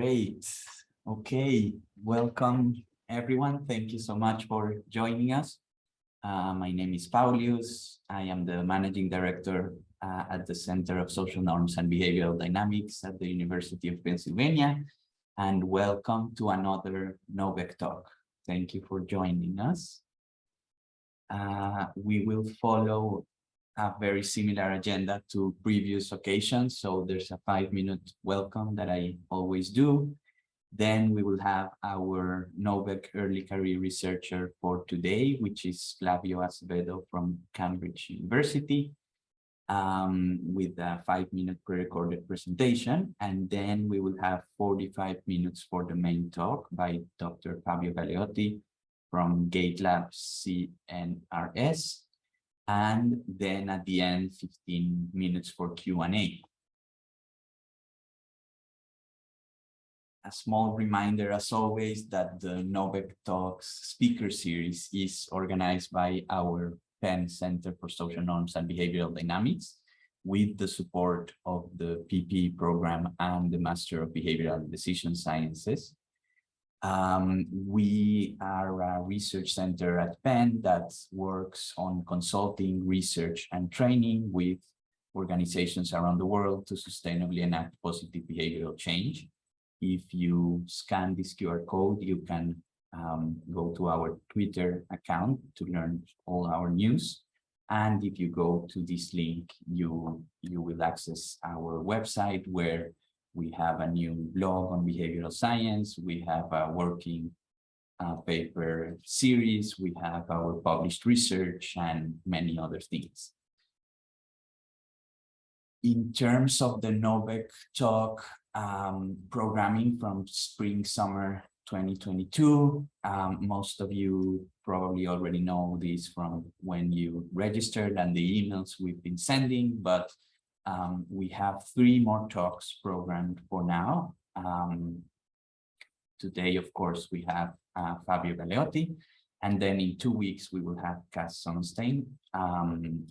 Great. Okay, welcome everyone. Thank you so much for joining us. My name is Fabio. I am the Managing Director at the Center of Social Norms and Behavioral Dynamics at the University of Pennsylvania. And welcome to another NOVEC talk. Thank you for joining us. We will follow a very similar agenda to previous occasions. So there's a 5-minute welcome that I always do. Then we will have our NOVEC early career researcher for today, which is Fabio from Cambridge University, with a 5-minute pre-recorded presentation. And then we will have 45 minutes for the main talk by Dr. Fabio Galeotti from GateLab CNRS. And then at the end, 15 minutes for Q&A. A small reminder, as always, that the NOVEC Talks speaker series is organized by our Penn Center for Social Norms and Behavioral Dynamics with the support of the PP program and the Master of Behavioral and Decision Sciences. We are a research center at Penn that works on consulting, research, and training with organizations around the world to sustainably enact positive behavioral change. If you scan this QR code, you can go to our Twitter account to learn all our news. And if you go to this link, you will access our website where we have a new blog on behavioral science. We have a working paper series. We have our published research and many other things. In terms of the NOVEC talk programming from spring, summer 2022, most of you probably already know this from when you registered and the emails we've been sending, but we have 3 more talks programmed for now. Today, of course, we have Fabio Galeotti, and then in 2 weeks, we will have Cass Sonnenstein.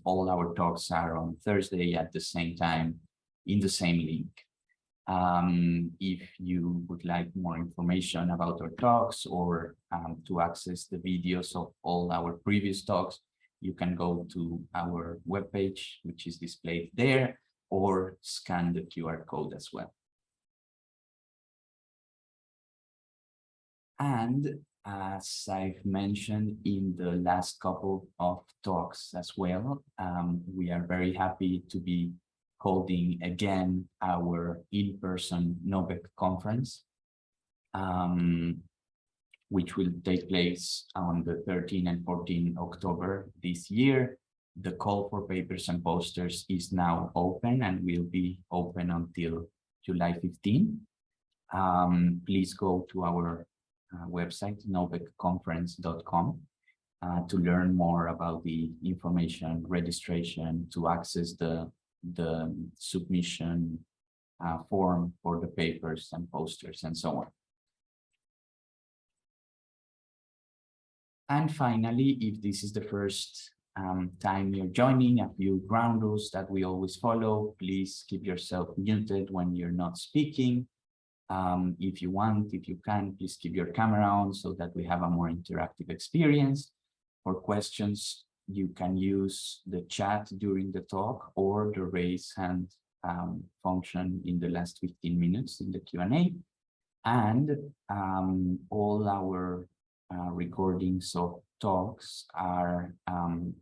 All our talks are on Thursday at the same time in the same link. If you would like more information about our talks or to access the videos of all our previous talks, you can go to our webpage, which is displayed there, or scan the QR code as well. And as I've mentioned in the last couple of talks as well, we are very happy to be holding again our in-person NOVEC conference, which will take place on the 13 and 14 October this year. The call for papers and posters is now open and will be open until July 15. Please go to our website, novecconference.com, to learn more about the information, registration, to access the submission form for the papers and posters and so on. And finally, if this is the first time you're joining, a few ground rules that we always follow. Please keep yourself muted when you're not speaking. If you want, if you can, please keep your camera on so that we have a more interactive experience. For questions, you can use the chat during the talk or the raise hand function in the last 15 minutes in the Q&A. And all our recordings of talks are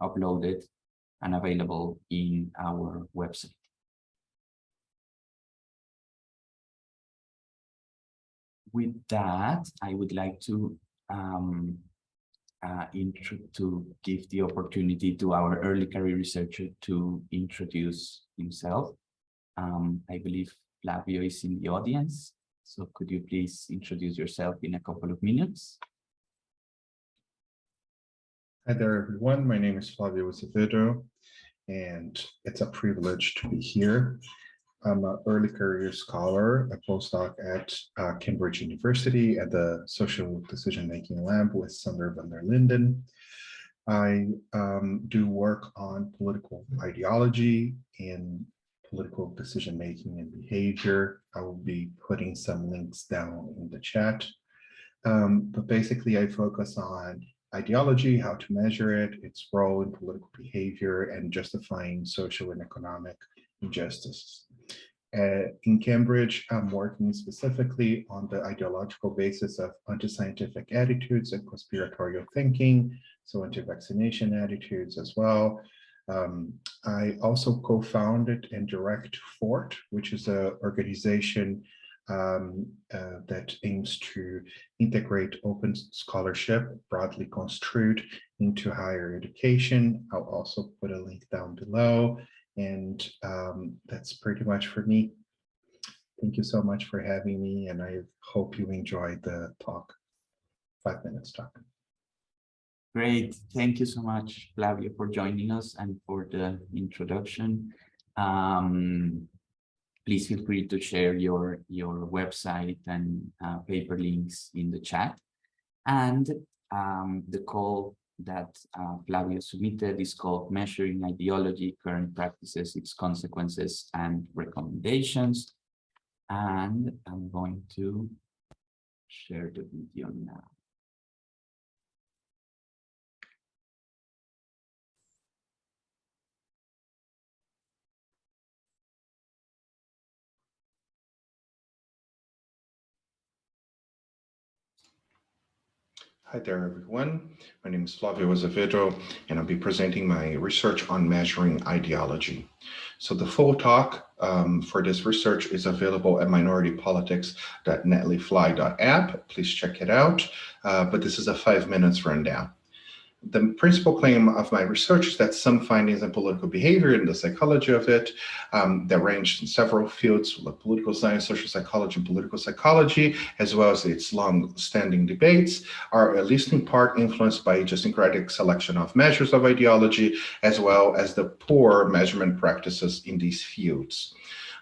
uploaded and available in our website. With that, I would like to give the opportunity to our early career researcher to introduce himself. I believe Fabio is in the audience, so could you please introduce yourself in a couple of minutes? Hi there, everyone. My name is Fabio, and it's a privilege to be here. I'm an early career scholar, a postdoc at Cambridge University at the Social Decision-Making Lab with Sander van der Linden. I do work on political ideology in political decision-making and behavior. I will be putting some links down in the chat. But basically, I focus on ideology, how to measure it, its role in political behavior, and justifying social and economic injustices. In Cambridge, I'm working specifically on the ideological basis of anti-scientific attitudes and conspiratorial thinking, so anti-vaccination attitudes as well. I also co-founded and direct FORT, which is an organization that aims to integrate open scholarship, broadly construed, into higher education. I'll also put a link down below. And that's pretty much for me. Thank you so much for having me, and I hope you enjoyed the talk, 5 minutes talk. Great. Thank you so much, Fabio, for joining us and for the introduction. Please feel free to share your website and paper links in the chat. And the call that Fabio submitted is called Measuring Ideology, Current Practices, Its Consequences, and Recommendations. And I'm going to share the video now. Hi there, everyone. My name is Fabio, and I'll be presenting my research on measuring ideology. So the full talk for this research is available at minoritypolitics.netlify.app. Please check it out. But this is a 5 minutes rundown. The principal claim of my research is that some findings in political behavior and the psychology of it that range in several fields, like political science, social psychology, and political psychology, as well as its long-standing debates, are at least in part influenced by idiosyncratic selection of measures of ideology, as well as the poor measurement practices in these fields.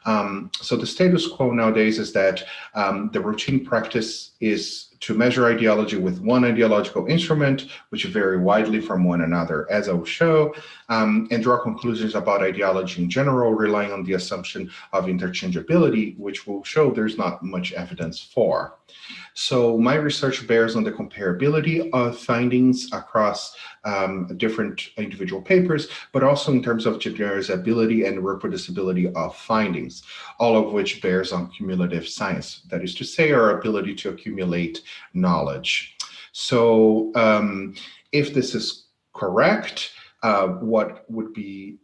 So the status quo nowadays is that the routine practice is to measure ideology with one ideological instrument, which vary widely from one another, as I will show, and draw conclusions about ideology in general, relying on the assumption of interchangeability, which will show there's not much evidence for. So my research bears on the comparability of findings across different individual papers, but also in terms of generalizability and reproducibility of findings, all of which bears on cumulative science, that is to say, our ability to accumulate knowledge. So if this is correct, what would be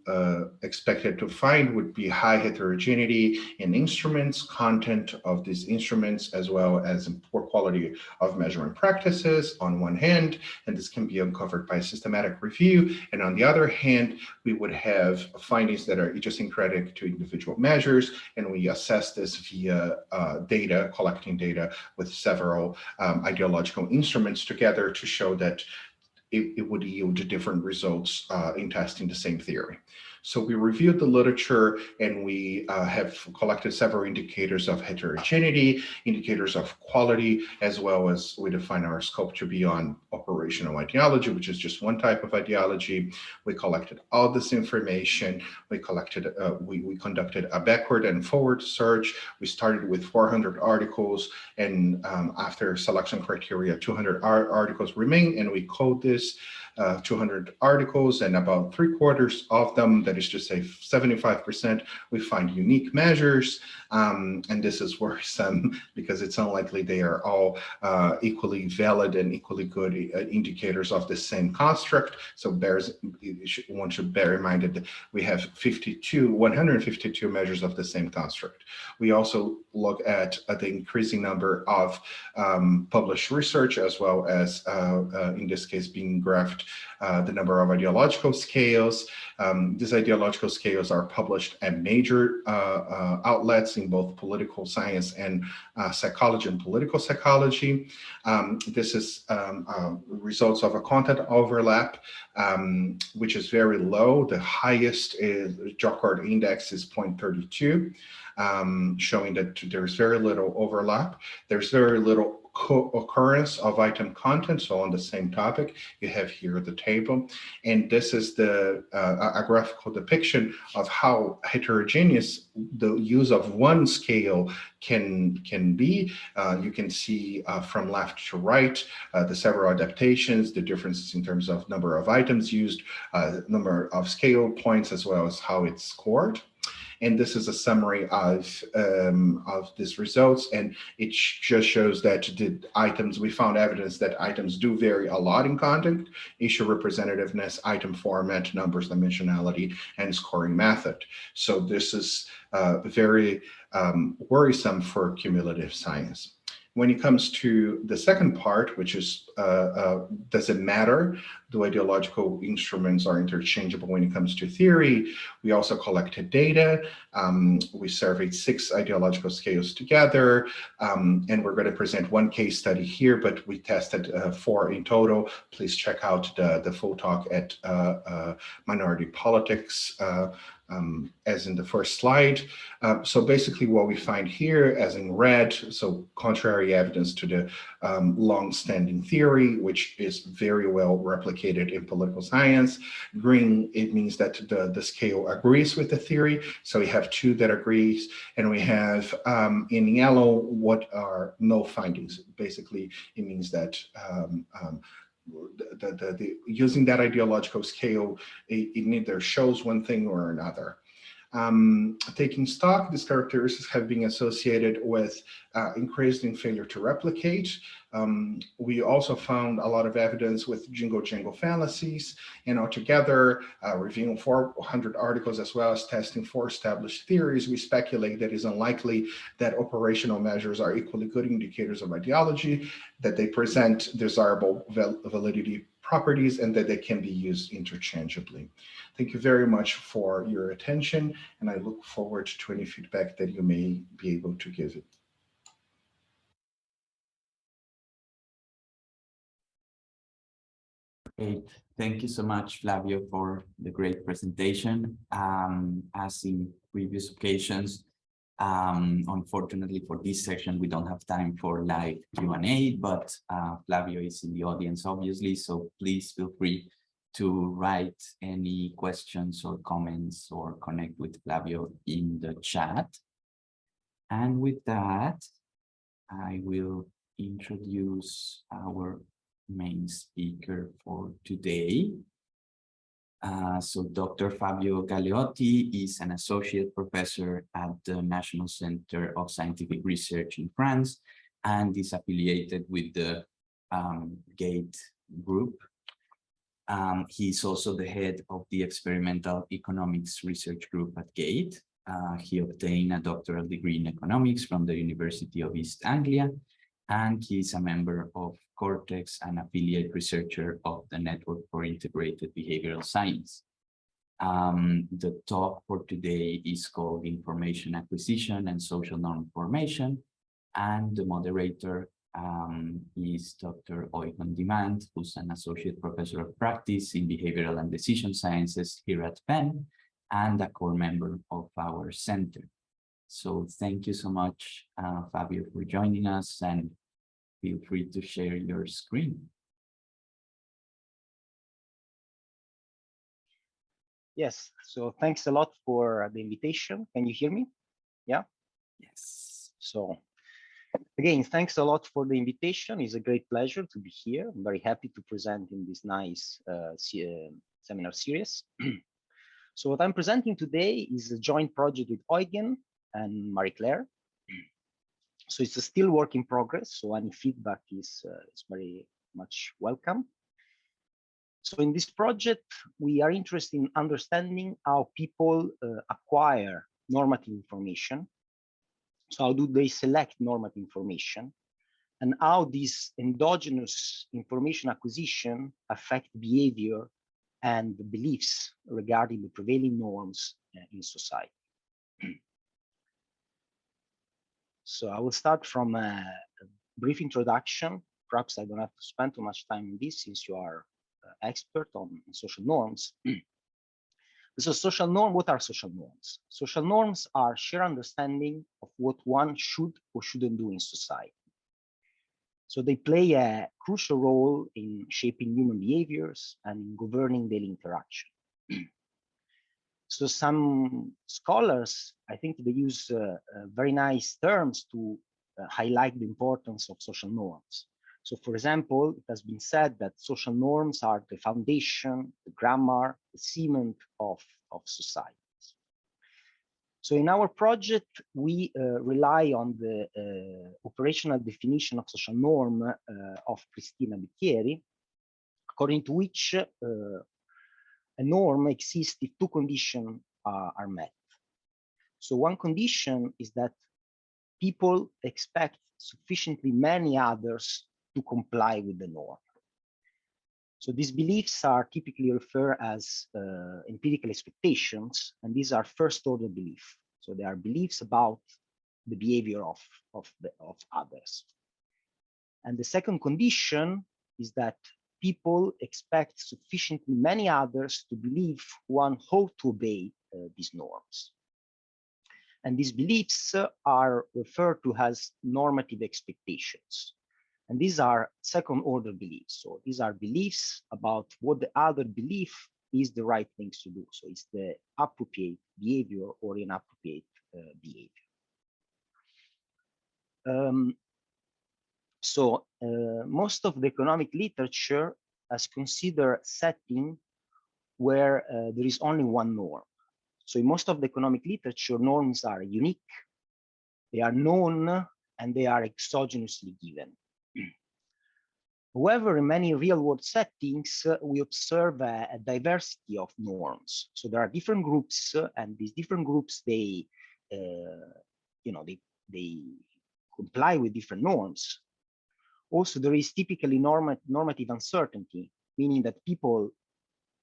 expected to find would be high heterogeneity in instruments, content of these instruments, as well as poor quality of measuring practices on one hand, and this can be uncovered by systematic review. And on the other hand, we would have findings that are idiosyncratic to individual measures, and we assess this via data, collecting data with several ideological instruments together to show that it would yield different results in testing the same theory. So we reviewed the literature, and we have collected several indicators of heterogeneity, indicators of quality, as well as we define our scope to be on operational ideology, which is just one type of ideology. We collected all this information. We collected, we conducted a backward and forward search. We started with 400 articles, and after selection criteria, 200 articles remain, and we code this 200 articles, and about 3/4 of them, that is to say 75%, we find unique measures. And this is worrisome because it's unlikely they are all equally valid and equally good indicators of the same construct. So one should bear in mind that we have 152 measures of the same construct. We also look at the increasing number of published research, as well as, in this case, being graphed, the number of ideological scales. These ideological scales are published at major outlets in both political science and psychology and political psychology. This is results of a content overlap, which is very low. The highest Jacquard index is 0.32, showing that there's very little overlap. There's very little co-occurrence of item content. So on the same topic, you have here the table. And this is the a graphical depiction of how heterogeneous the use of one scale can be. You can see from left to right the several adaptations, the differences in terms of number of items used, number of scale points, as well as how it's scored. And this is a summary of these results. And it just shows that the items, we found evidence that items do vary a lot in content, issue representativeness, item format, numbers, dimensionality, and scoring method. So this is very worrisome for cumulative science. When it comes to the second part, which is, does it matter? Do ideological instruments are interchangeable when it comes to theory? We also collected data. We surveyed 6 ideological scales together, and we're going to present one case study here, but we tested 4 in total. Please check out the full talk at Minority Politics, as in the first slide. So basically what we find here, as in red, so contrary evidence to the long-standing theory, which is very well replicated in political science. Green, it means that the scale agrees with the theory. So we have 2 that agrees, and we have in yellow what are no findings. Basically, it means that using that ideological scale, it neither shows one thing or another. Taking stock, these characteristics have been associated with increasing failure to replicate. We also found a lot of evidence with jingle-jangle fallacies, and altogether, reviewing 400 articles as well as testing 4 established theories, we speculate that it's unlikely that operational measures are equally good indicators of ideology, that they present desirable validity properties, and that they can be used interchangeably. Thank you very much for your attention, and I look forward to any feedback that you may be able to give it. Great. Thank you so much, Fabio, for the great presentation. As in previous occasions, unfortunately for this session, we don't have time for live Q&A, but Fabio is in the audience, obviously, so please feel free to write any questions or comments or connect with Fabio in the chat. And with that, I will introduce our main speaker for today. So Dr. Fabio Galeotti is an associate professor at the National Center of Scientific Research in France and is affiliated with the GATE group. He's also the head of the Experimental Economics Research Group at GATE. He obtained a doctoral degree in economics from the University of East Anglia, and he's a member of Cortex and affiliate researcher of the Network for Integrated Behavioral Science. The talk for today is called Information Acquisition and Social Norm Formation, and the moderator is Dr. Eugen Demand, who's an associate professor of practice in behavioral and decision sciences here at Penn, and a core member of our center. So thank you so much, Fabio, for joining us, and feel free to share your screen. Yes, so thanks a lot for the invitation. Can you hear me? Yeah? Yes. So again, thanks a lot for the invitation. It's a great pleasure to be here. I'm very happy to present in this nice seminar series. So what I'm presenting today is a joint project with Eugen and Marie-Claire. So it's a still work in progress, so any feedback is very much welcome. So in this project, we are interested in understanding how people acquire normative information. So how do they select normative information, and how this endogenous information acquisition affect behavior and beliefs regarding the prevailing norms in society. So I will start from a brief introduction. Perhaps I don't have to spend too much time on this since you are expert on social norms. So social norm, what are social norms? Social norms are shared understanding of what one should or shouldn't do in society. So they play a crucial role in shaping human behaviors and in governing daily interaction. So some scholars, I think they use very nice terms to highlight the importance of social norms. So for example, it has been said that social norms are the foundation, the grammar, the cement of societies. So in our project, we rely on the operational definition of social norm of Cristina Bicchieri, according to which a norm exists if two conditions are met. So one condition is that people expect sufficiently many others to comply with the norm. So these beliefs are typically referred as empirical expectations, and these are first order beliefs. So they are beliefs about the behavior of others. And the second condition is that people expect sufficiently many others to believe one ought to obey these norms. And these beliefs are referred to as normative expectations. And these are second order beliefs. So these are beliefs about what the other belief is the right thing to do. So it's the appropriate behavior or inappropriate behavior. Most of the economic literature has considered setting where there is only one norm. So in most of the economic literature, norms are unique, they are known, and they are exogenously given. However, in many real-world settings, we observe a diversity of norms. So there are different groups, and these different groups they comply with different norms. Also, there is typically normative uncertainty, meaning that people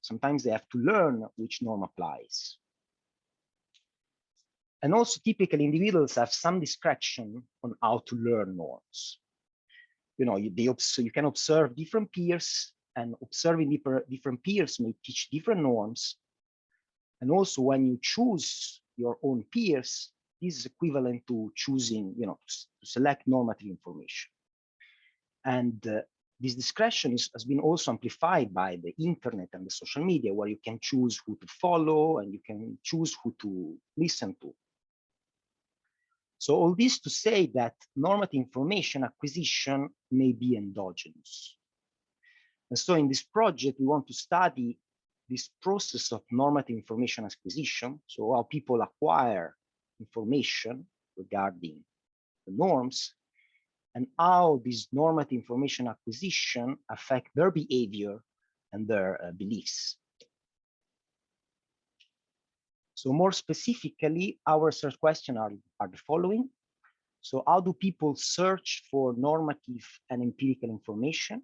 sometimes they have to learn which norm applies. And also, typically, individuals have some discretion on how to learn norms. You can observe different peers, and observing different peers may teach different norms. And also, when you choose your own peers, this is equivalent to choosing, to select normative information. And this discretion has been also amplified by the internet and the social media, where you can choose who to follow and you can choose who to listen to. So all this to say that normative information acquisition may be endogenous. And so in this project, we want to study this process of normative information acquisition, so how people acquire information regarding the norms, and how this normative information acquisition affect their behavior and their beliefs. So more specifically, our research questions are the following. So how do people search for normative and empirical information?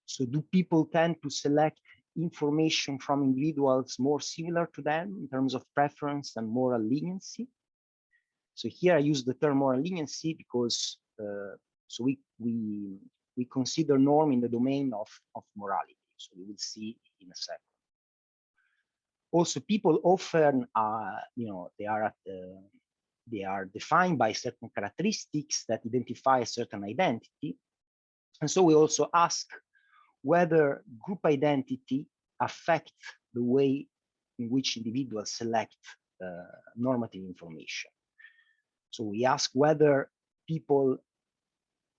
So do people tend to select information from individuals more similar to them in terms of preference and moral leniency? So here I use the term moral leniency because so we consider norm in the domain of morality. So we will see in a second. Also, people often they are defined by certain characteristics that identify a certain identity. And so we also ask whether group identity affects the way in which individuals select normative information. So we ask whether people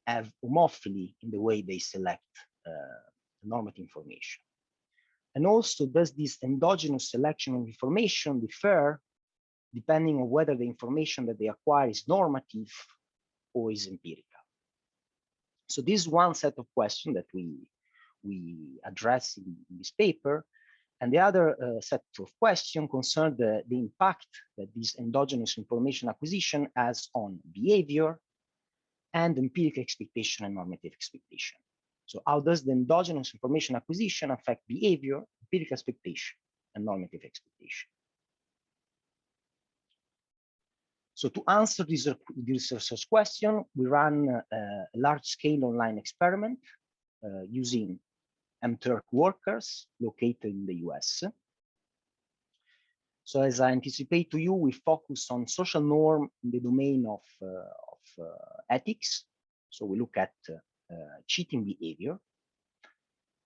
have homophily in the way they select normative information. And also, does this endogenous selection of information differ depending on whether the information that they acquire is normative or is empirical? So this is one set of questions that we address in this paper. And the other set of questions concern the impact that this endogenous information acquisition has on behavior and empirical expectation and normative expectation. So how does the endogenous information acquisition affect behavior, empirical expectation, and normative expectation? So to answer this research question, we ran a large-scale online experiment using Turk workers located in the US. So as I anticipate to you, we focus on social norm in the domain of ethics. So we look at cheating behavior.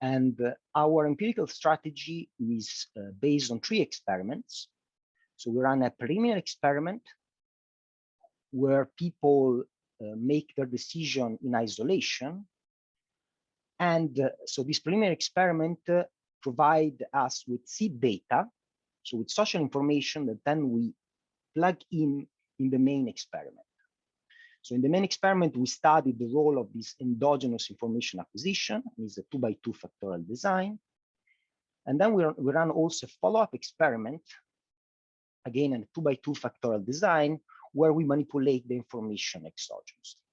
And our empirical strategy is based on 3 experiments. So we run a preliminary experiment where people make their decision in isolation. And so this preliminary experiment provide us with seed data, so with social information that then we plug in the main experiment. So in the main experiment, we studied the role of this endogenous information acquisition. It's a 2x2 factorial design. And then we run also a follow-up experiment, again, in a 2x2 factorial design, where we manipulate the information exogenously.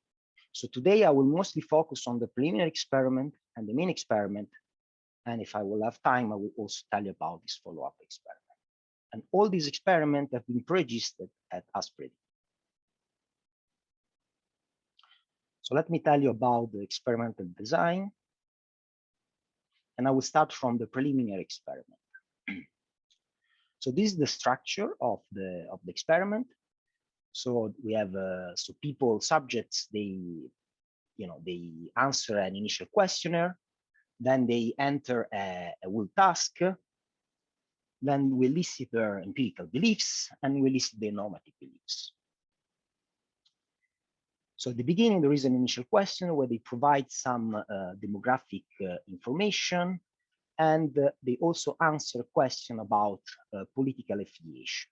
So today I will mostly focus on the preliminary experiment and the main experiment. And if I will have time, I will also tell you about this follow-up experiment. And all these experiments have been pre-registered at ASPRED. So let me tell you about the experimental design. And I will start from the preliminary experiment. So this is the structure of the experiment. So we have subjects, they answer an initial questionnaire, then they enter a will task, then we elicit their empirical beliefs, and we elicit their normative beliefs. So at the beginning, there is an initial question where they provide some demographic information, and they also answer a question about political affiliation.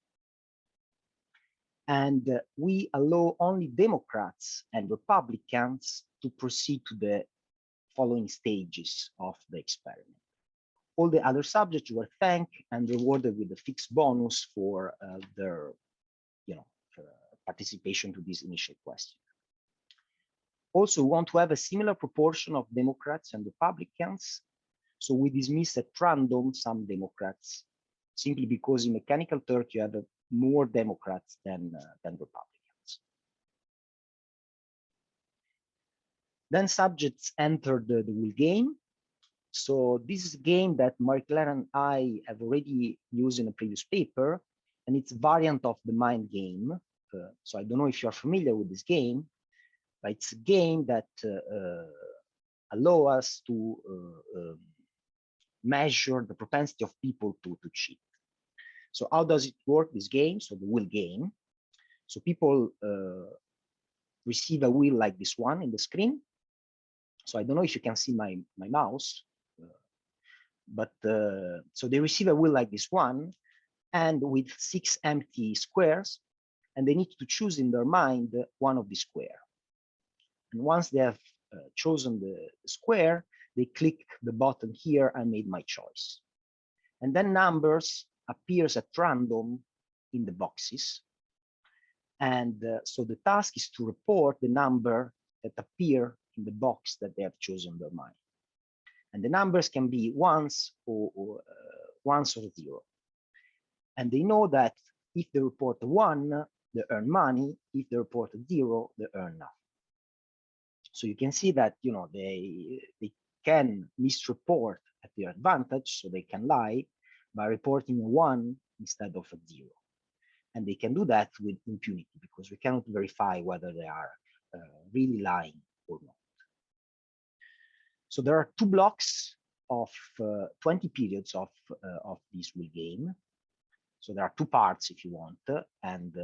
And we allow only Democrats and Republicans to proceed to the following stages of the experiment. All the other subjects were thanked and rewarded with a fixed bonus for their participation to this initial question. Also, we want to have a similar proportion of Democrats and Republicans. So we dismiss at random some Democrats, simply because in mechanical Turk you have more Democrats than Republicans. Then subjects entered the will game. So this is a game that Marie-Claire and I have already used in a previous paper, and it's a variant of the mind game. So I don't know if you are familiar with this game, but it's a game that allows us to measure the propensity of people to cheat. So how does it work, this game? So the will game. So people receive a will like this one in the screen. So I don't know if you can see my mouse, but so they receive a will like this one, and with 6 empty squares, and they need to choose in their mind one of the square. And once they have chosen the square, they click the button here, I made my choice. And then numbers appears at random in the boxes. And so the task is to report the number that appear in the box that they have chosen their mind. And the numbers can be ones or 0. And they know that if they report a 1, they earn money. If they report a 0, they earn nothing. So you can see that they can misreport at their advantage, so they can lie by reporting a 1 instead of a 0. And they can do that with impunity because we cannot verify whether they are really lying or not. So there are 2 blocks of 20 periods of this will game. So there are 2 parts if you want, and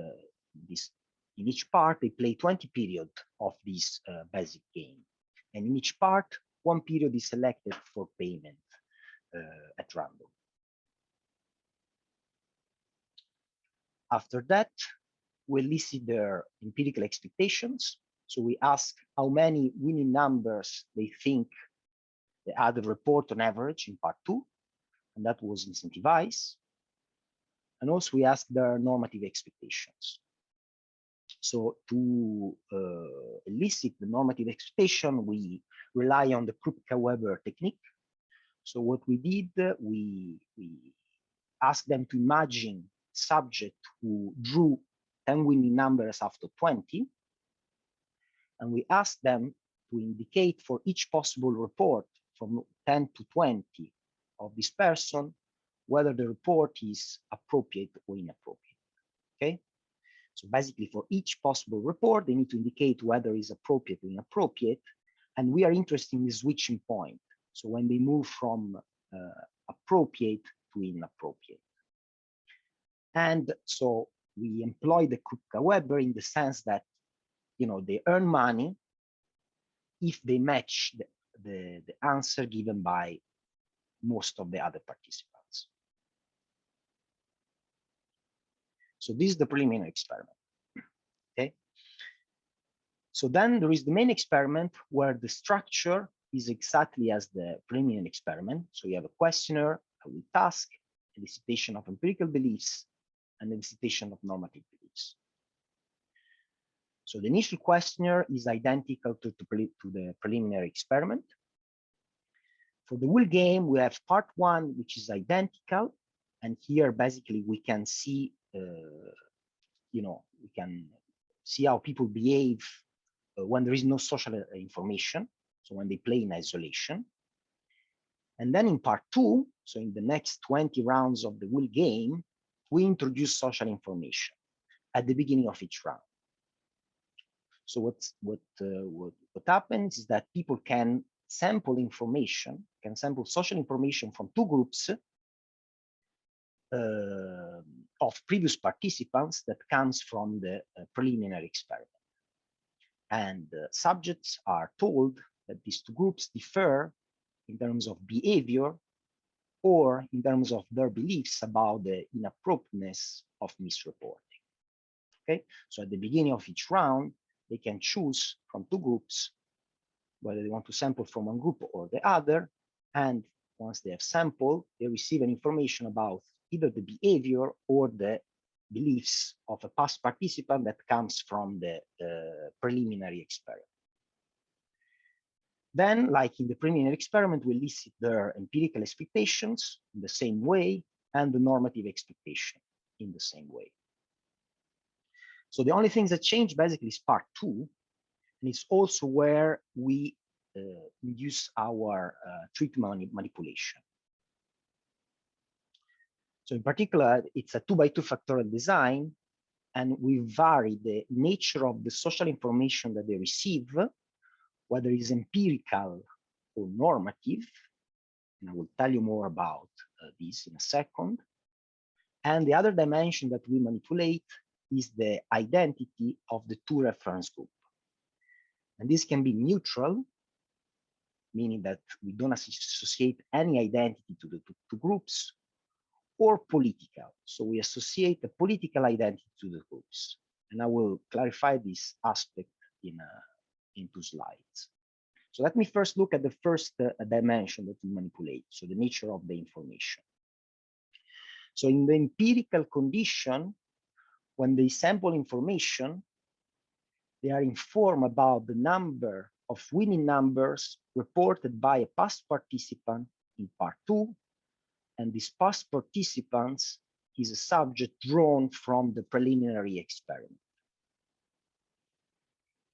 in each part they play 20 periods of this basic game. And in each part, 1 period is selected for payment at random. After that, we elicit their empirical expectations. So we ask how many winning numbers they think they had a report on average in part 2, and that was incentivized. And also we ask their normative expectations. So to elicit the normative expectation, we rely on the Krupka-Weber technique. So what we did, we asked them to imagine subject who drew 10 winning numbers after 20. And we asked them to indicate for each possible report from 10 to 20 of this person, whether the report is appropriate or inappropriate, okay? So basically, for each possible report, they need to indicate whether it's appropriate or inappropriate. And we are interested in the switching point. So when they move from appropriate to inappropriate. And so we employ the Krupka-Weber in the sense that, they earn money if they match the answer given by most of the other participants. So this is the preliminary experiment. Okay. So then there is the main experiment where the structure is exactly as the preliminary experiment. So you have a questionnaire, a task, a elicitation of empirical beliefs, and an elicitation of normative beliefs. So the initial questionnaire is identical to the preliminary experiment. For the whole game, we have part one, which is identical. And here, basically, we can see, we can see how people behave when there is no social information. So when they play in isolation. And then in part two, so in the next 20 rounds of the whole game, we introduce social information at the beginning of each round. So what happens is that people can sample information, can sample social information from two groups of previous participants that comes from the preliminary experiment. And subjects are told that these two groups differ in terms of behavior or in terms of their beliefs about the inappropriateness of misreporting. Okay, so at the beginning of each round, they can choose from two groups whether they want to sample from one group or the other. And once they have sampled, they receive an information about either the behavior or the beliefs of a past participant that comes from the preliminary experiment. Then, like in the preliminary experiment, we elicit their empirical expectations in the same way and the normative expectation in the same way. So the only thing that changed basically is part two, and it's also where we induce our treatment manipulation. So in particular, it's a 2x2 factorial design, and we vary the nature of the social information that they receive, whether it's empirical or normative, and I will tell you more about this in a second. And the other dimension that we manipulate is the identity of the two reference groups. And this can be neutral, meaning that we don't associate any identity to the two groups, or political. So we associate the political identity to the groups. And I will clarify this aspect in 2 slides. So let me first look at the first dimension that we manipulate, so the nature of the information. So in the empirical condition, when they sample information, they are informed about the number of winning numbers reported by a past participant in part 2, and this past participants is a subject drawn from the preliminary experiment.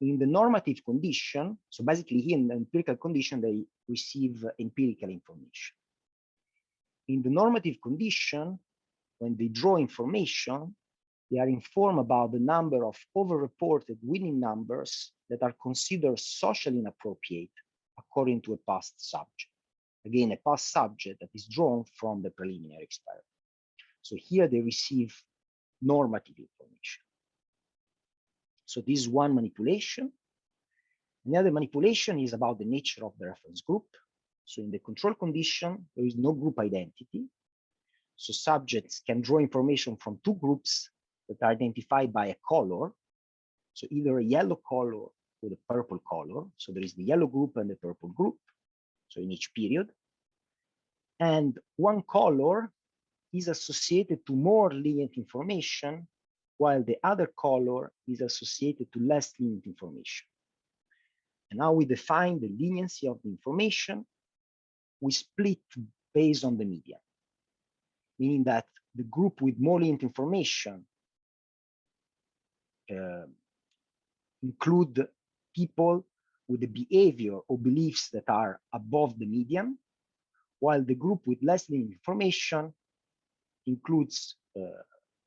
In the normative condition, so basically here in the empirical condition, they receive empirical information. In the normative condition, when they draw information, they are informed about the number of overreported winning numbers that are considered socially inappropriate according to a past subject. Again, a past subject that is drawn from the preliminary experiment. So here they receive normative information. So this is one manipulation. The other manipulation is about the nature of the reference group. So in the control condition, there is no group identity. So subjects can draw information from two groups that are identified by a color. So either a yellow color or the purple color. So there is the yellow group and the purple group. So in each period. And one color is associated to more lenient information, while the other color is associated to less lenient information. And now we define the leniency of the information. We split based on the median, meaning that the group with more lenient information include people with the behavior or beliefs that are above the median, while the group with less lenient information includes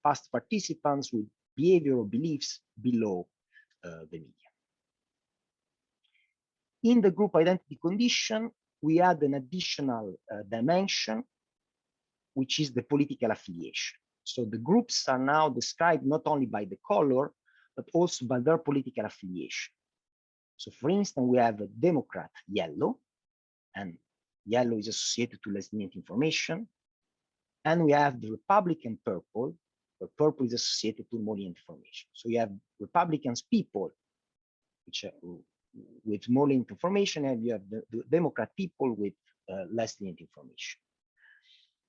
past participants with behavior or beliefs below the median. In the group identity condition, we add an additional dimension, which is the political affiliation. So the groups are now described not only by the color, but also by their political affiliation. So for instance, we have a Democrat yellow, and yellow is associated to less lenient information. And we have the Republican purple, where purple is associated to more lenient information. So you have Republicans people, which are with more lenient information, and you have the Democrat people with less lenient information.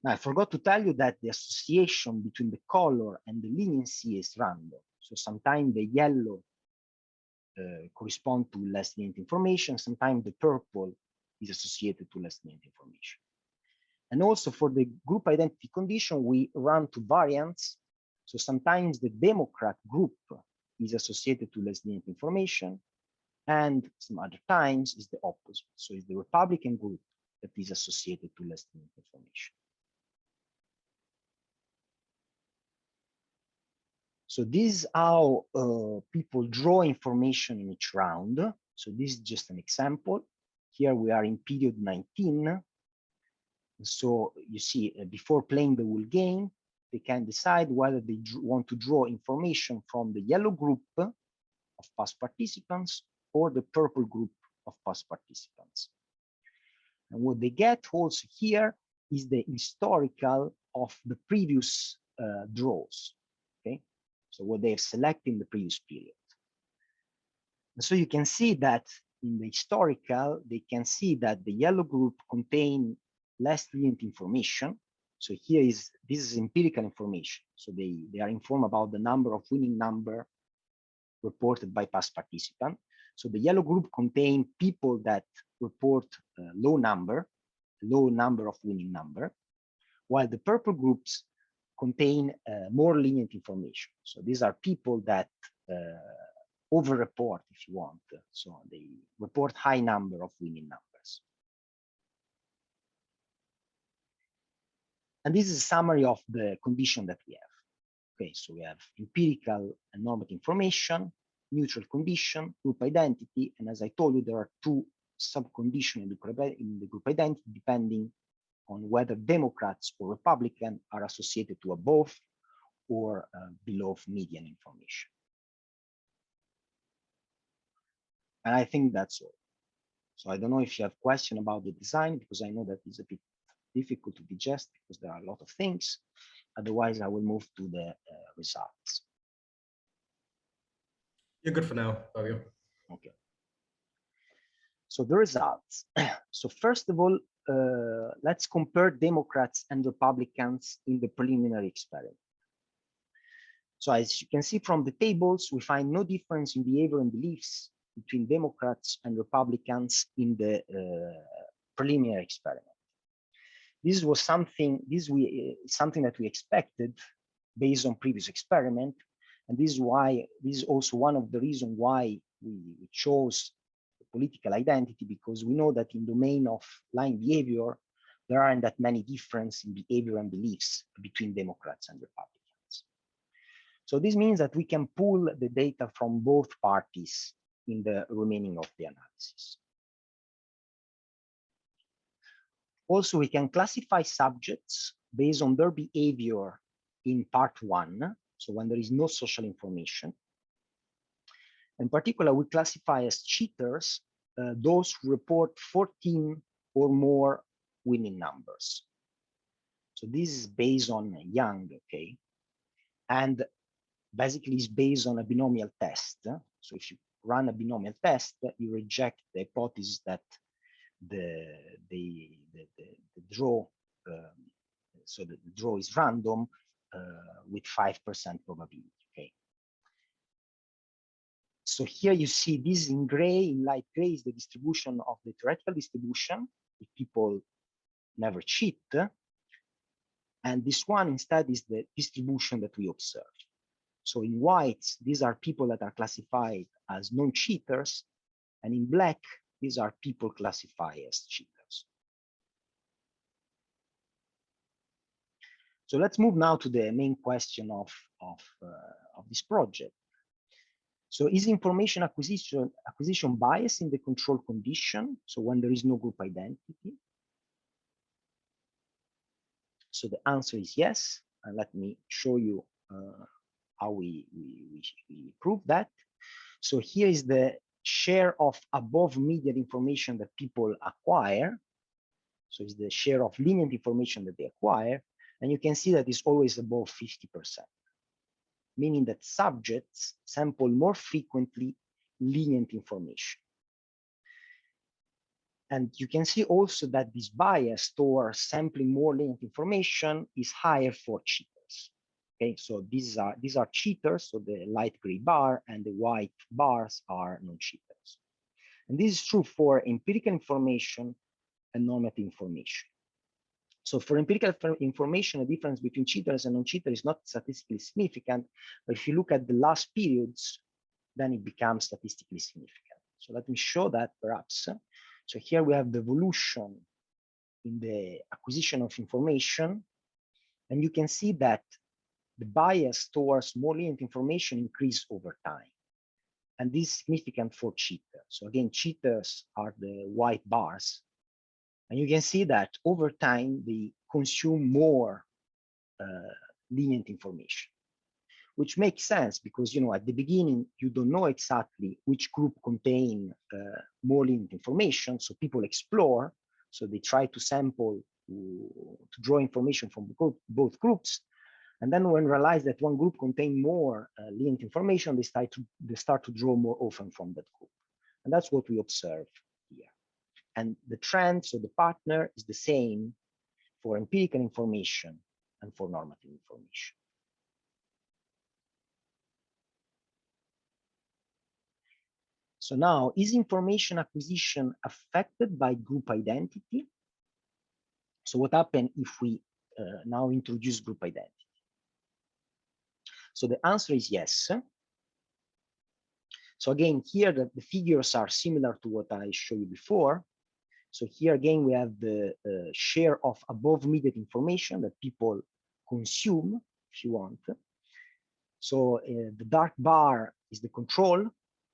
Now, I forgot to tell you that the association between the color and the leniency is random. So sometimes the yellow correspond to less lenient information, sometimes the purple is associated to less lenient information. And also for the group identity condition, we run two variants. So sometimes the Democrat group is associated to less lenient information, and some other times is the opposite. So it's the Republican group that is associated to less lenient information. So this is how people draw information in each round. So this is just an example. Here we are in period 19. So you see, before playing the whole game, they can decide whether they want to draw information from the yellow group of past participants or the purple group of past participants. And what they get also here is the historical of the previous draws. Okay, so what they have selected in the previous period. And so you can see that in the historical, they can see that the yellow group contain less lenient information. So here this is empirical information. So they are informed about the number of winning number reported by past participant. So the yellow group contain people that report low number of winning number, while the purple groups contain more lenient information. So these are people that over-report, if you want. So they report high number of winning numbers. And this is a summary of the condition that we have. Okay, so we have empirical and normative information, neutral condition, group identity, and as I told you, there are two sub-conditions in the group identity depending on whether Democrats or Republican are associated to above or below median information. And I think that's all. So I don't know if you have question about the design, because I know that it's a bit difficult to digest because there are a lot of things. Otherwise, I will move to the results. You're good for now, Fabio. Okay. So the results. So first of all, let's compare Democrats and Republicans in the preliminary experiment. So as you can see from the tables, we find no difference in behavior and beliefs between Democrats and Republicans in the preliminary experiment. This was something that we expected based on previous experiment, and this is also one of the reasons why we chose the political identity, because we know that in domain of line behavior there aren't that many differences in behavior and beliefs between Democrats and Republicans. So this means that we can pull the data from both parties in the remaining of the analysis. Also, we can classify subjects based on their behavior in part 1, so when there is no social information. In particular, we classify as cheaters those who report 14 or more winning numbers. So this is based on Young, okay? And basically it's based on a binomial test. So if you run a binomial test, you reject the hypothesis that the draw, so the draw is random with 5% probability, okay? So here you see this in gray, in light gray is the distribution of the theoretical distribution, if people never cheat. And this one instead is the distribution that we observe. So in white, these are people that are classified as non-cheaters, and in black, these are people classified as cheaters. So let's move now to the main question of this project. So is information acquisition bias in the control condition? So when there is no group identity? So the answer is yes. And let me show you how we prove that. So here is the share of above median information that people acquire. So it's the share of lenient information that they acquire. And you can see that it's always above 50%, meaning that subjects sample more frequently lenient information. And you can see also that this bias towards sampling more lenient information is higher for cheaters. Okay, so these are cheaters, so the light gray bar and the white bars are non-cheaters. And this is true for empirical information and normative information. So for empirical information, the difference between cheaters and non-cheaters is not statistically significant, but if you look at the last periods, then it becomes statistically significant. So let me show that perhaps. So here we have the evolution in the acquisition of information, and you can see that the bias towards more lenient information increase over time. And this is significant for cheaters. So again, cheaters are the white bars. And you can see that over time, they consume more lenient information, which makes sense because, you know, at the beginning, you don't know exactly which group contain more lenient information. So people explore. So they try to sample to draw information from both groups. And then when realize that one group contains more lenient information, they start to draw more often from that group. And that's what we observe here. And the trend, so the partner, is the same for empirical information and for normative information. So now, is information acquisition affected by group identity? So what happens if we now introduce group identity? So the answer is yes. So again, here the figures are similar to what I showed you before. So here again, we have the share of above median information that people consume, if you want. So the dark bar is the control.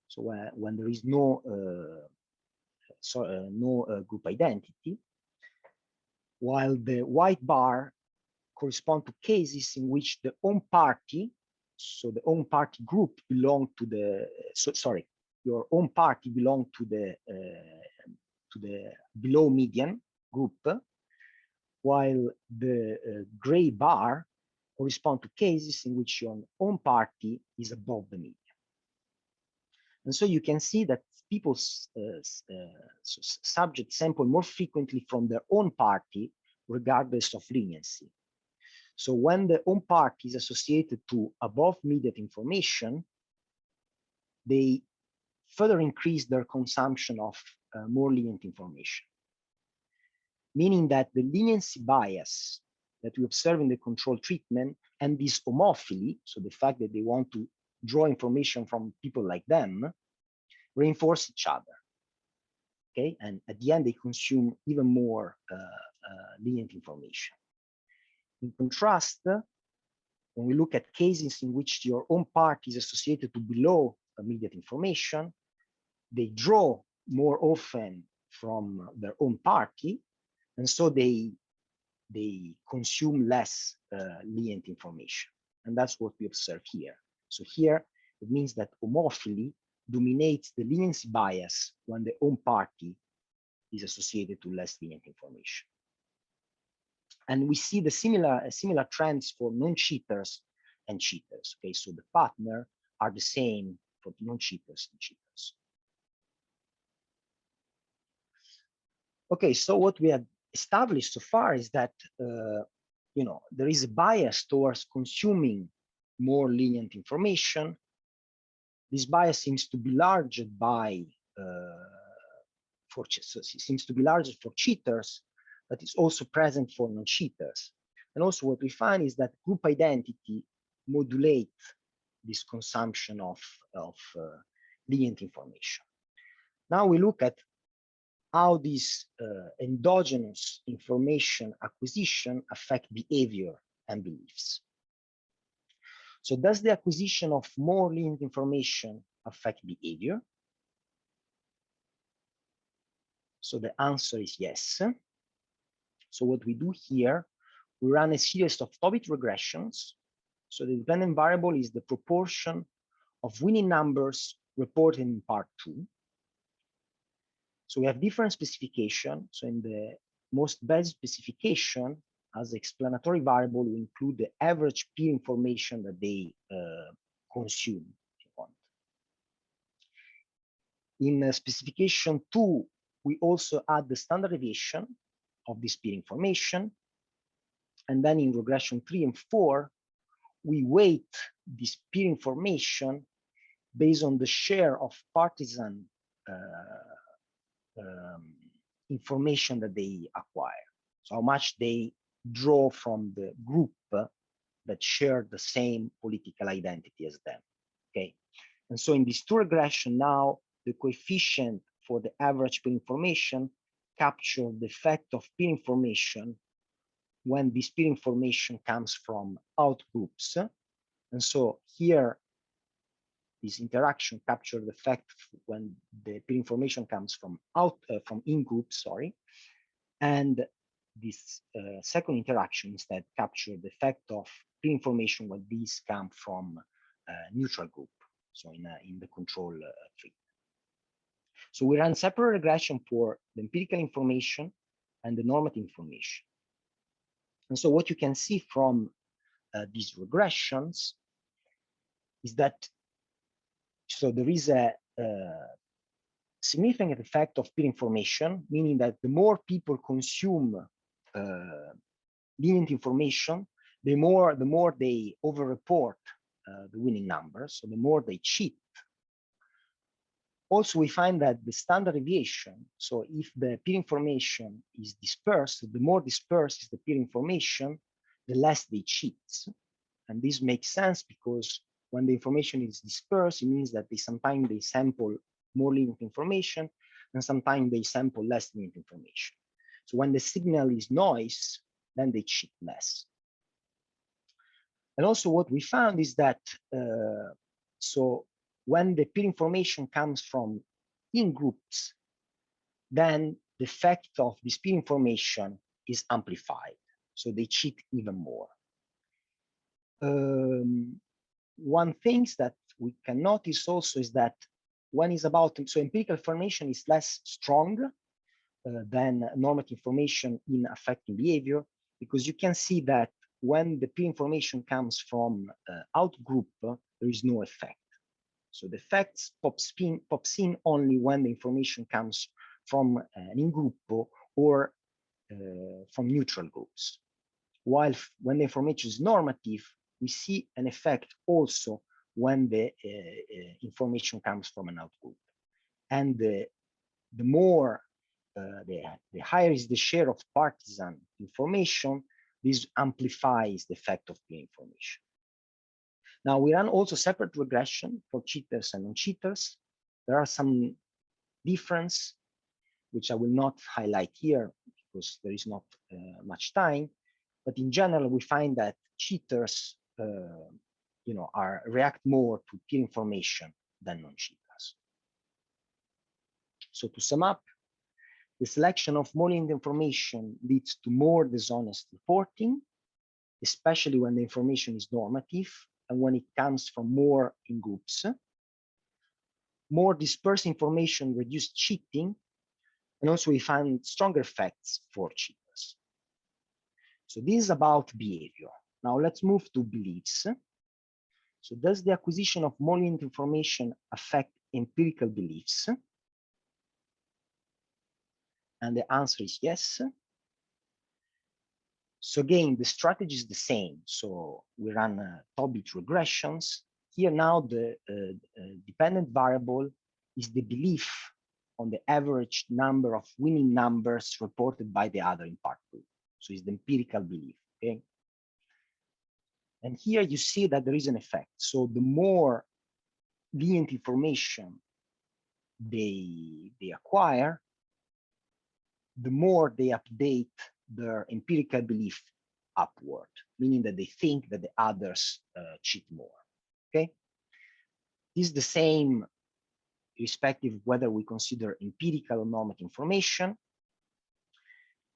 So when there is no group identity, while the white bar correspond to cases in which the own party, so the own party group belong to the, your own party belong to the below median group, while the gray bar correspond to cases in which your own party is above the median. And so you can see that people's subjects sample more frequently from their own party, regardless of leniency. So when the own party is associated to above median information, they further increase their consumption of more lenient information. Meaning that the leniency bias that we observe in the control treatment and this homophily, so the fact that they want to draw information from people like them, reinforce each other. Okay, and at the end, they consume even more lenient information. In contrast, when we look at cases in which your own party is associated to below median information, they draw more often from their own party, and so they consume less lenient information. And that's what we observe here. So here, it means that homophily dominates the leniency bias when the own party is associated to less lenient information. And we see the similar trends for non-cheaters and cheaters. Okay, so the partner are the same for non-cheaters and cheaters. Okay, so what we have established so far is that you know, there is a bias towards consuming more lenient information. This bias seems to be larger for cheaters, but it's also present for non-cheaters. And also what we find is that group identity modulates this consumption of lenient information. Now we look at how this endogenous information acquisition affect behavior and beliefs. So does the acquisition of more lenient information affect behavior? So the answer is yes. So what we do here, we run a series of Tobit regressions. So the dependent variable is the proportion of winning numbers reported in part 2. So we have different specification. So in the most basic specification, as explanatory variable, we include the average peer information that they consume, if you want. In specification 2, we also add the standard deviation of this peer information. And then in regression 3 and 4, we weight this peer information based on the share of partisan information that they acquire. So how much they draw from the group that share the same political identity as them. Okay. And so in this two regression now, the coefficient for the average peer information capture the effect of peer information when this peer information comes from out groups. And so here, this interaction capture the effect when the peer information comes from from in groups, sorry. And this second interaction instead capture the effect of peer information when these come from neutral group, so in the control tree. So we run separate regression for the empirical information and the normative information. And so what you can see from these regressions is that so there is a significant effect of peer information, meaning that the more people consume lenient information, the more they overreport the winning numbers, so the more they cheat. Also, we find that the standard deviation, so if the peer information is dispersed, the more dispersed is the peer information, the less they cheat. And this makes sense because when the information is dispersed, it means that sometimes they sample more lenient information and sometimes they sample less lenient information. So when the signal is noise, then they cheat less. And also what we found is that, so when the peer information comes from in groups, then the effect of this peer information is amplified. So they cheat even more. One thing that we can notice also is that when it's about, so empirical information is less strong than normative information in affecting behavior, because you can see that when the peer information comes from out group, there is no effect. So the effects pops in only when the information comes from an in-group or from neutral groups. While when the information is normative, we see an effect also when the information comes from an outgroup. And the higher is the share of partisan information, this amplifies the effect of peer information. Now we run also separate regression for cheaters and non-cheaters. There are some difference, which I will not highlight here because there is not much time. But in general, we find that cheaters, react more to peer information than non-cheaters. So to sum up, the selection of more lenient information leads to more dishonest reporting, especially when the information is normative and when it comes from more in groups. More dispersed information reduces cheating, and also we find stronger effects for cheaters. So this is about behavior. Now let's move to beliefs. So does the acquisition of more lenient information affect empirical beliefs? And the answer is yes. So again, the strategy is the same. So we run Tobit regressions. Here now the dependent variable is the belief on the average number of winning numbers reported by the other in part group. So it's the empirical belief, okay? And here you see that there is an effect. So the more lenient information they acquire, the more they update their empirical belief upward, meaning that they think that the others cheat more. Okay, this is the same irrespective of whether we consider empirical or normative information.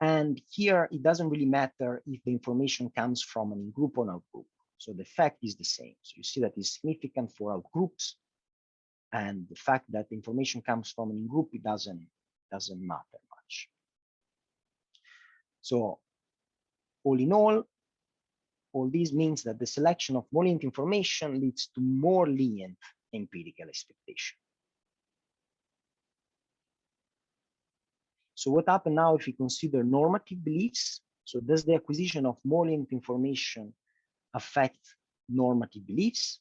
And here it doesn't really matter if the information comes from an in-group or out-group. So the fact is the same. So you see that it's significant for out-groups, and the fact that the information comes from an in-group, it doesn't matter much. So all in all this means that the selection of more lenient information leads to more lenient empirical expectation. So what happens now if we consider normative beliefs? So does the acquisition of more lenient information affect normative beliefs?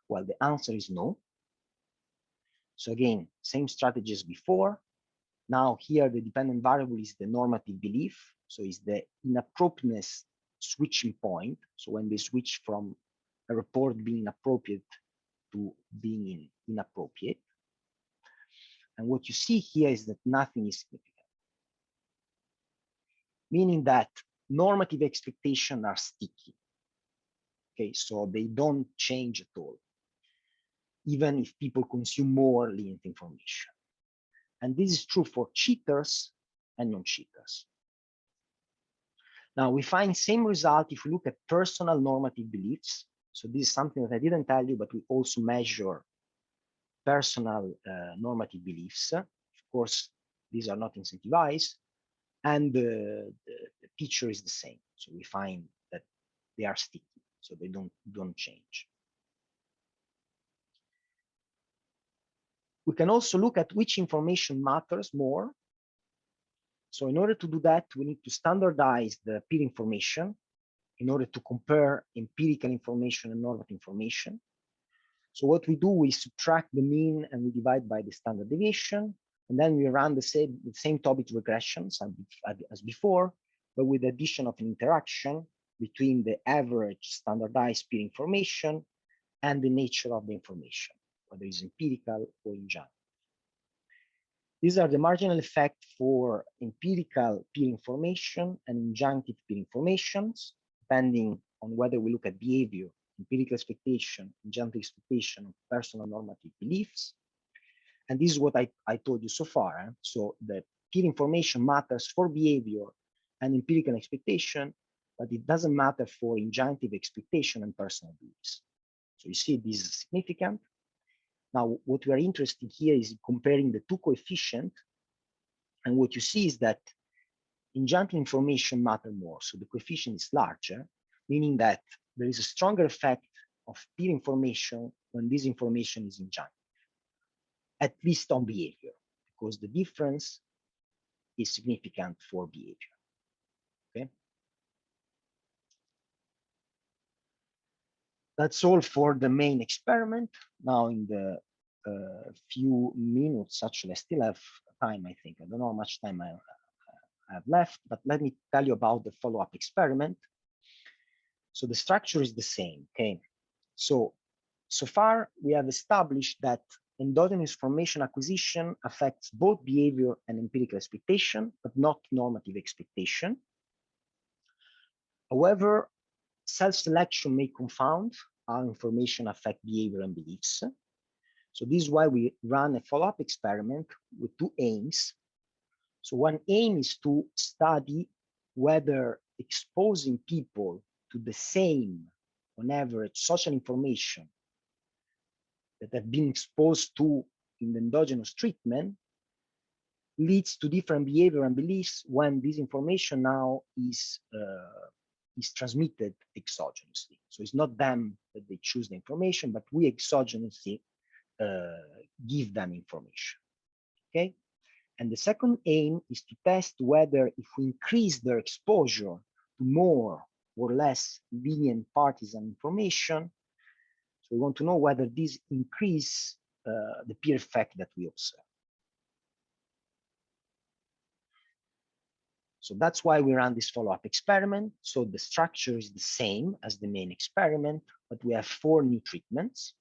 Well, the answer is no. So again, same strategy as before. Now here the dependent variable is the normative belief. So it's the inappropriateness switching point. So when they switch from a report being appropriate to being inappropriate. And what you see here is that nothing is significant, meaning that normative expectations are sticky. Okay, so they don't change at all, even if people consume more lenient information. And this is true for cheaters and non-cheaters. Now we find same result if we look at personal normative beliefs. So this is something that I didn't tell you, but we also measure personal normative beliefs. Of course, these are not incentivized, and the picture is the same. So we find that they are sticky, so they don't change. We can also look at which information matters more. So in order to do that, we need to standardize the peer information in order to compare empirical information and normative information. So what we do, we subtract the mean and we divide by the standard deviation, and then we run the same topic regressions as before, but with the addition of an interaction between the average standardized peer information and the nature of the information, whether it's empirical or injunctive. These are the marginal effects for empirical peer information and injunctive peer informations, depending on whether we look at behavior, empirical expectation, injunctive expectation, of personal normative beliefs. And this is what I told you so far. So the peer information matters for behavior and empirical expectation, but it doesn't matter for injunctive expectation and personal beliefs. So you see this is significant. Now, what we are interested in here is comparing the two coefficients. And what you see is that injunctive information matter more. So the coefficient is larger, meaning that there is a stronger effect of peer information when this information is injunctive, at least on behavior, because the difference is significant for behavior. Okay. That's all for the main experiment. Now in the few minutes, actually I still have time, I think. I don't know how much time I have left, but let me tell you about the follow-up experiment. So the structure is the same, okay? So far we have established that endogenous information acquisition affects both behavior and empirical expectation, but not normative expectation. However, self-selection may confound how information affect behavior and beliefs. So this is why we run a follow-up experiment with two aims. So one aim is to study whether exposing people to the same, on average, social information that have been exposed to in the endogenous treatment leads to different behavior and beliefs when this information now is transmitted exogenously. So it's not them that they choose the information, but we exogenously give them information. Okay. And the second aim is to test whether if we increase their exposure to more or less lenient partisan information, so we want to know whether this increase the peer effect that we observe. So that's why we run this follow-up experiment. So the structure is the same as the main experiment, but we have 4 new treatments.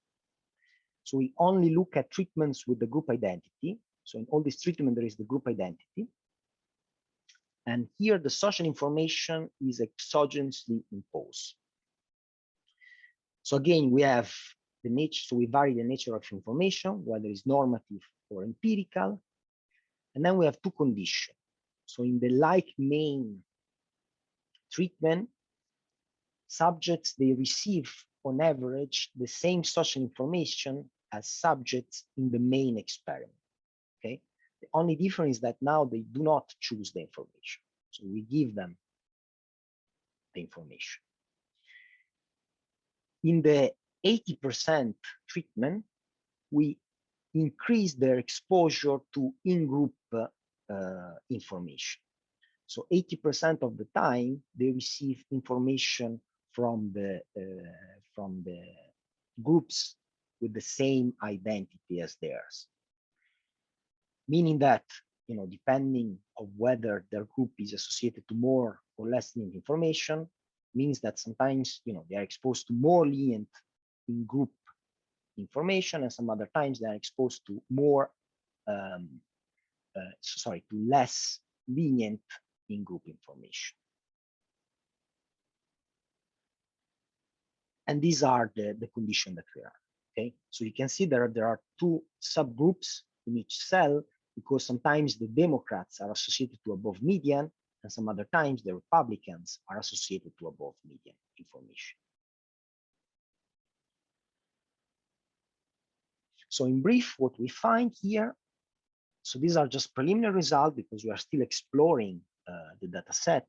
So we only look at treatments with the group identity. So in all this treatment, there is the group identity. And here the social information is exogenously imposed. So again, we have the nature, so we vary the nature of information, whether it's normative or empirical. And then we have two conditions. So in the like main treatment, subjects, they receive on average the same social information as subjects in the main experiment, okay? The only difference is that now they do not choose the information. So we give them the information. In the 80% treatment, we increase their exposure to in-group information. So 80% of the time, they receive information from the groups with the same identity as theirs. Meaning that, you know, depending on whether their group is associated to more or less lenient information, means that sometimes, you know, they are exposed to more lenient in group information, and some other times they are exposed to more, to less lenient in group information. And these are the conditions that we are. Okay, so you can see there are two subgroups in each cell, because sometimes the Democrats are associated to above median, and some other times the Republicans are associated to above median information. So in brief, what we find here, so these are just preliminary results because we are still exploring the data set.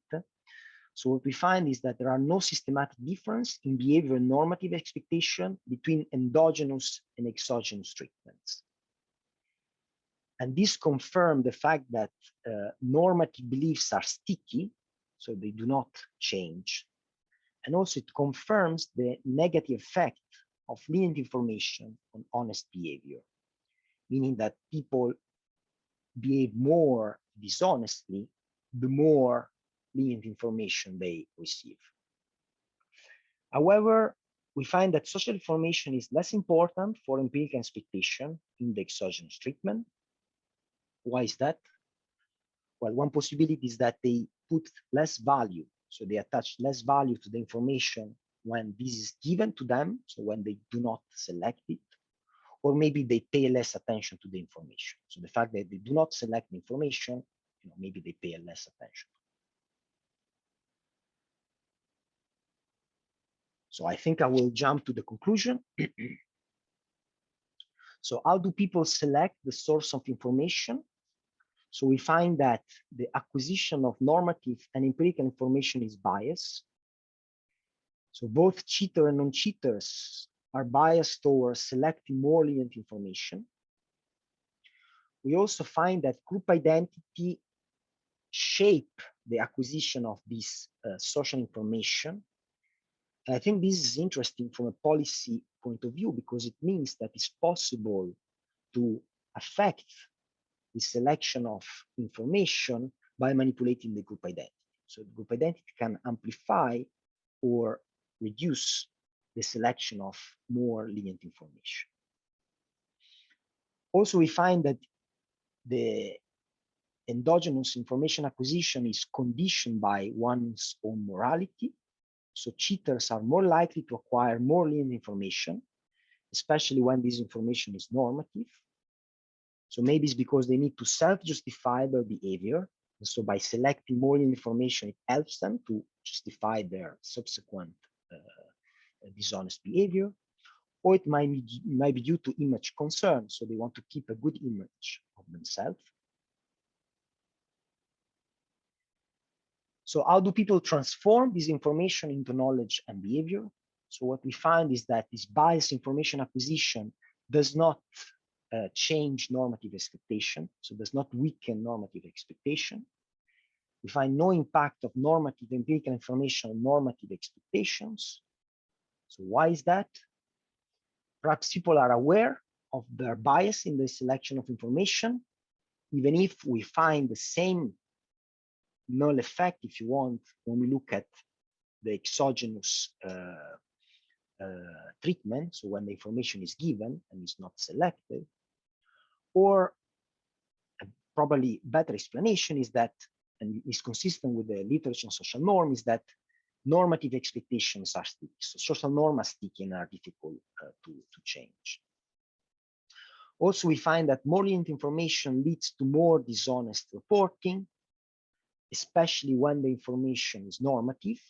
So what we find is that there are no systematic difference in behavior and normative expectation between endogenous and exogenous treatments. And this confirms the fact that normative beliefs are sticky, so they do not change. And also it confirms the negative effect of lenient information on honest behavior, meaning that people behave more dishonestly the more lenient information they receive. However, we find that social information is less important for empirical expectation in the exogenous treatment. Why is that? Well, one possibility is that they put less value, so they attach less value to the information when this is given to them, so when they do not select it, or maybe they pay less attention to the information. So the fact that they do not select the information, you know, maybe they pay less attention. So I think I will jump to the conclusion. So how do people select the source of information? So we find that the acquisition of normative and empirical information is biased. So both cheater and non-cheaters are biased towards selecting more lenient information. We also find that group identity shape the acquisition of this social information. And I think this is interesting from a policy point of view, because it means that it's possible to affect the selection of information by manipulating the group identity. So the group identity can amplify or reduce the selection of more lenient information. Also, we find that the endogenous information acquisition is conditioned by one's own morality. So cheaters are more likely to acquire more lenient information, especially when this information is normative. So maybe it's because they need to self-justify their behavior. And so by selecting more information, it helps them to justify their subsequent dishonest behavior. Or it might be due to image concern. So they want to keep a good image of themselves. So how do people transform this information into knowledge and behavior? So what we find is that this biased information acquisition does not change normative expectation, so does not weaken normative expectation. We find no impact of normative empirical information on normative expectations. So why is that? Perhaps people are aware of their bias in the selection of information, even if we find the same null effect, if you want, when we look at the exogenous treatment, so when the information is given and is not selected. Or a probably better explanation is that and is consistent with the literature on social norm, is that normative expectations are sticky. So social norms are sticky and are difficult to change. Also, we find that more lenient information leads to more dishonest reporting, especially when the information is normative,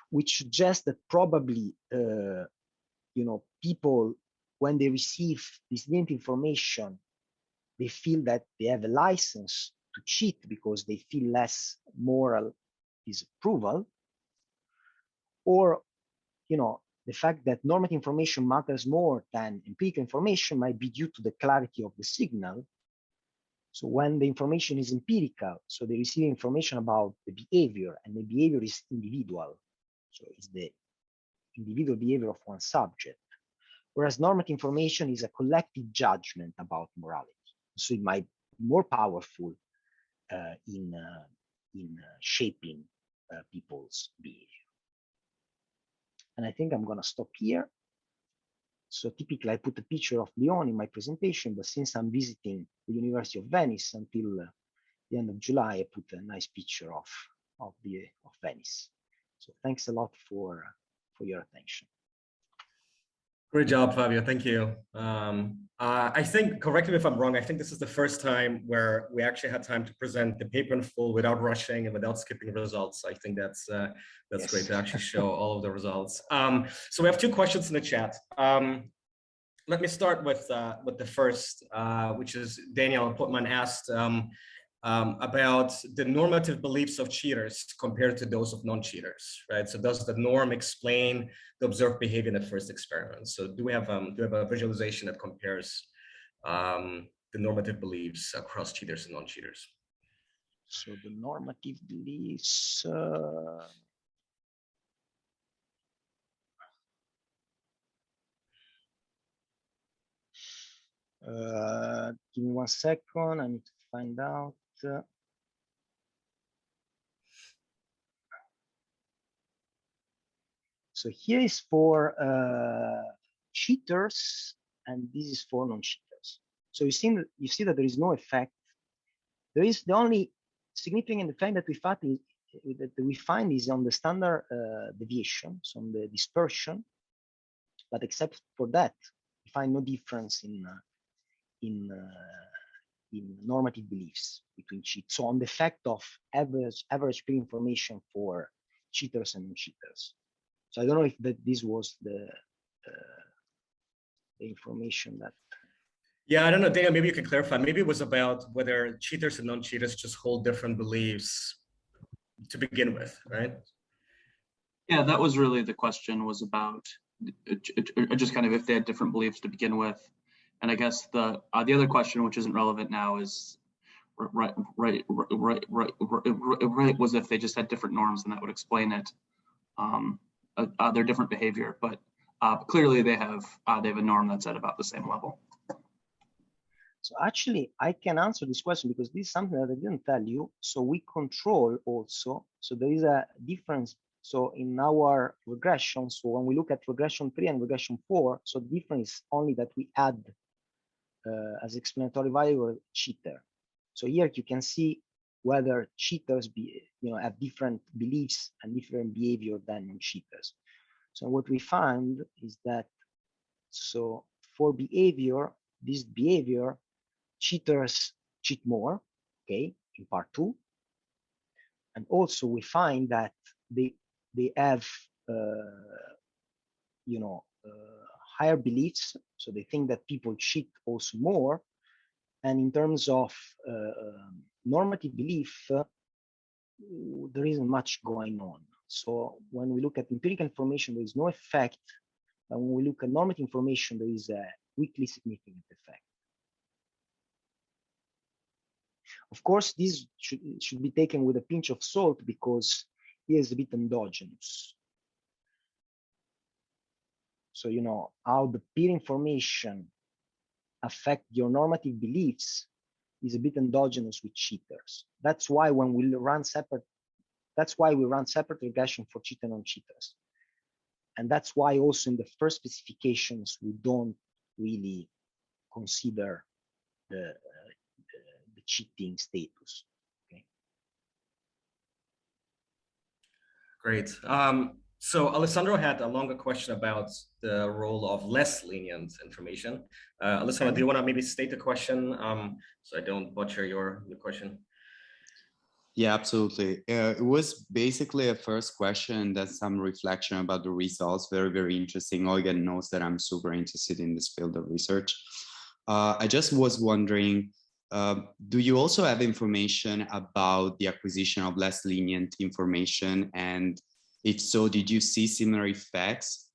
which suggests that probably, people, when they receive this lenient information, they feel that they have a license to cheat because they feel less moral disapproval, or, the fact that normative information matters more than empirical information might be due to the clarity of the signal. So when the information is empirical, so they receive information about the behavior, and the behavior is individual. So it's the individual behavior of one subject. Whereas normative information is a collective judgment about morality. So it might be more powerful in shaping people's behavior. And I think I'm going to stop here. So typically I put a picture of Lyon in my presentation, but since I'm visiting the University of Venice until the end of July, I put a nice picture of Venice. So thanks a lot for your attention. Great job, Fabio. Thank you. I think, correct me if I'm wrong, I think this is the first time where we actually had time to present the paper in full without rushing and without skipping results. I think that's yes. Great to actually show all of the results. So we have two questions in the chat. Let me start with the first, which is Daniel Putman asked about the normative beliefs of cheaters compared to those of non-cheaters, right? So does the norm explain the observed behavior in the first experiment? So do we have a visualization that compares the normative beliefs across cheaters and non-cheaters? So the normative beliefs. Give me 1 second. I need to find out. So here is for cheaters, and this is for non-cheaters. So you see that there is no effect. There is the only significant effect that we find is on the standard deviation, so on the dispersion. But except for that, we find no difference in normative beliefs between cheats. So on the effect of average peer information for cheaters and non-cheaters. So I don't know if this was the information that. Yeah, I don't know, Daniel, maybe you can clarify. Maybe it was about whether cheaters and non-cheaters just hold different beliefs to begin with, right? Yeah, that was really the question, was about just kind of if they had different beliefs to begin with. And I guess the other question, which isn't relevant now, is right was if they just had different norms, and that would explain it. Their different behavior, but clearly they have a norm that's at about the same level. So actually, I can answer this question because this is something that I didn't tell you. So we control also. So there is a difference. So in our regression, so when we look at regression 3 and regression 4, so the difference is only that we add as explanatory variable cheater. So here you can see whether cheaters have different beliefs and different behavior than non-cheaters. So what we find is that, so for behavior, this behavior, cheaters cheat more, okay, in part 2. And also we find that they have higher beliefs, so they think that people cheat also more. And in terms of normative belief, there isn't much going on. So when we look at empirical information, there is no effect. And when we look at normative information, there is a weakly significant effect. Of course, this should be taken with a pinch of salt because it is a bit endogenous. So, how the peer information affect your normative beliefs is a bit endogenous with cheaters. That's why when we run separate, regression for cheater and non-cheaters. And that's why also in the first specifications, we don't really consider the cheating status. Okay. Great. So Alessandro had a longer question about the role of less lenient information. Alessandro, do you want to maybe state the question so I don't butcher your question? Yeah, absolutely. It was basically a first question, that's some reflection about the results. Very, very interesting. Eugen knows that I'm super interested in this field of research. I just was wondering, do you also have information about the acquisition of less lenient information? And if so, did you see similar effects?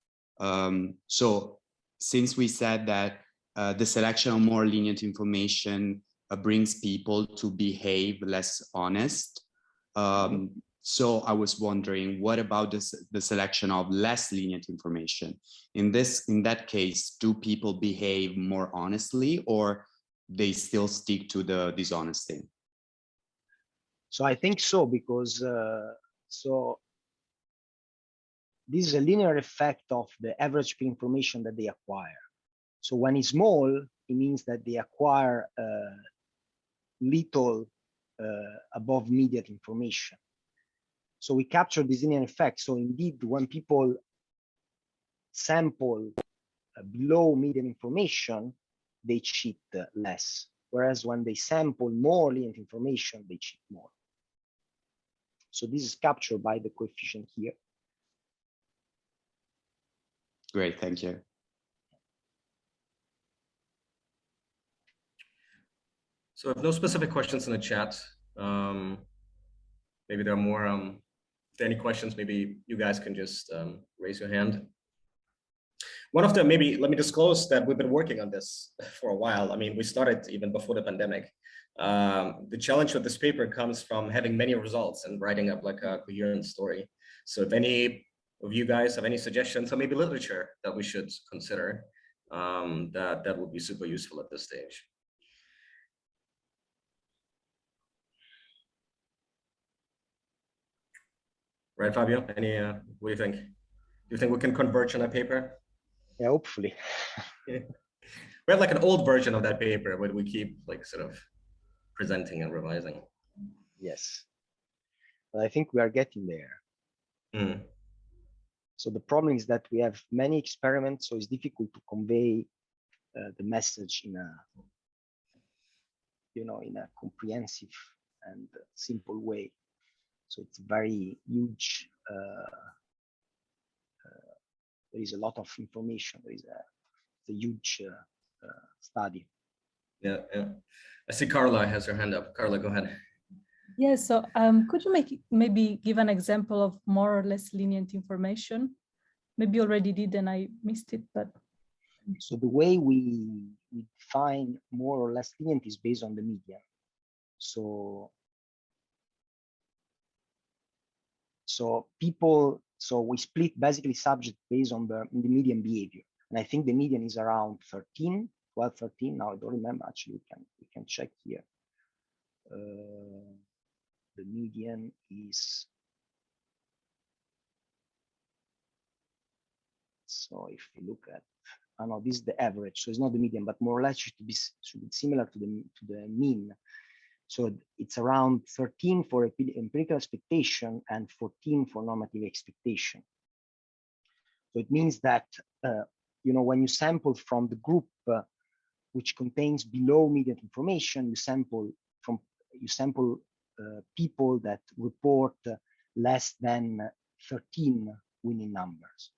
So since we said that the selection of more lenient information brings people to behave less honest. So I was wondering, what about the selection of less lenient information? In that case, do people behave more honestly, or they still stick to the dishonesty? So I think so, because this is a linear effect of the average information that they acquire. So when it's small, it means that they acquire little above median information. So we capture this linear effect. So indeed, when people sample below median information, they cheat less. Whereas when they sample more lenient information, they cheat more. So this is captured by the coefficient here. Great, thank you. So if no specific questions in the chat, maybe there are more, if there are any questions, maybe you guys can just raise your hand. One of them, maybe let me disclose that we've been working on this for a while. I mean, we started even before the pandemic. The challenge with this paper comes from having many results and writing up like a coherent story. So if any of you guys have any suggestions or maybe literature that we should consider, that would be super useful at this stage. Right, Fabio? Any? What do you think? Do you think we can converge on a paper? Yeah, hopefully. We have like an old version of that paper, but we keep like sort of presenting and revising. Yes, but I think we are getting there. Mm. So the problem is that we have many experiments, so it's difficult to convey the message in a, in a comprehensive and simple way. So it's very huge. There is a lot of information. There is a huge study. Yeah, yeah. I see Carla has her hand up. Carla, go ahead. Yes, so could you maybe give an example of more or less lenient information? Maybe you already did and I missed it, but. So the way we define more or less lenient is based on the median. So we split basically subject based on the median behavior. And I think the median is around 13, 12, 13. Now I don't remember, actually, we can check here. The median is, so if you look at, no, this is the average, so it's not the median, but more or less should be similar to the mean. So it's around 13 for empirical expectation and 14 for normative expectation. So it means that when you sample from the group which contains below median information, you sample people that report less than 13 winning numbers.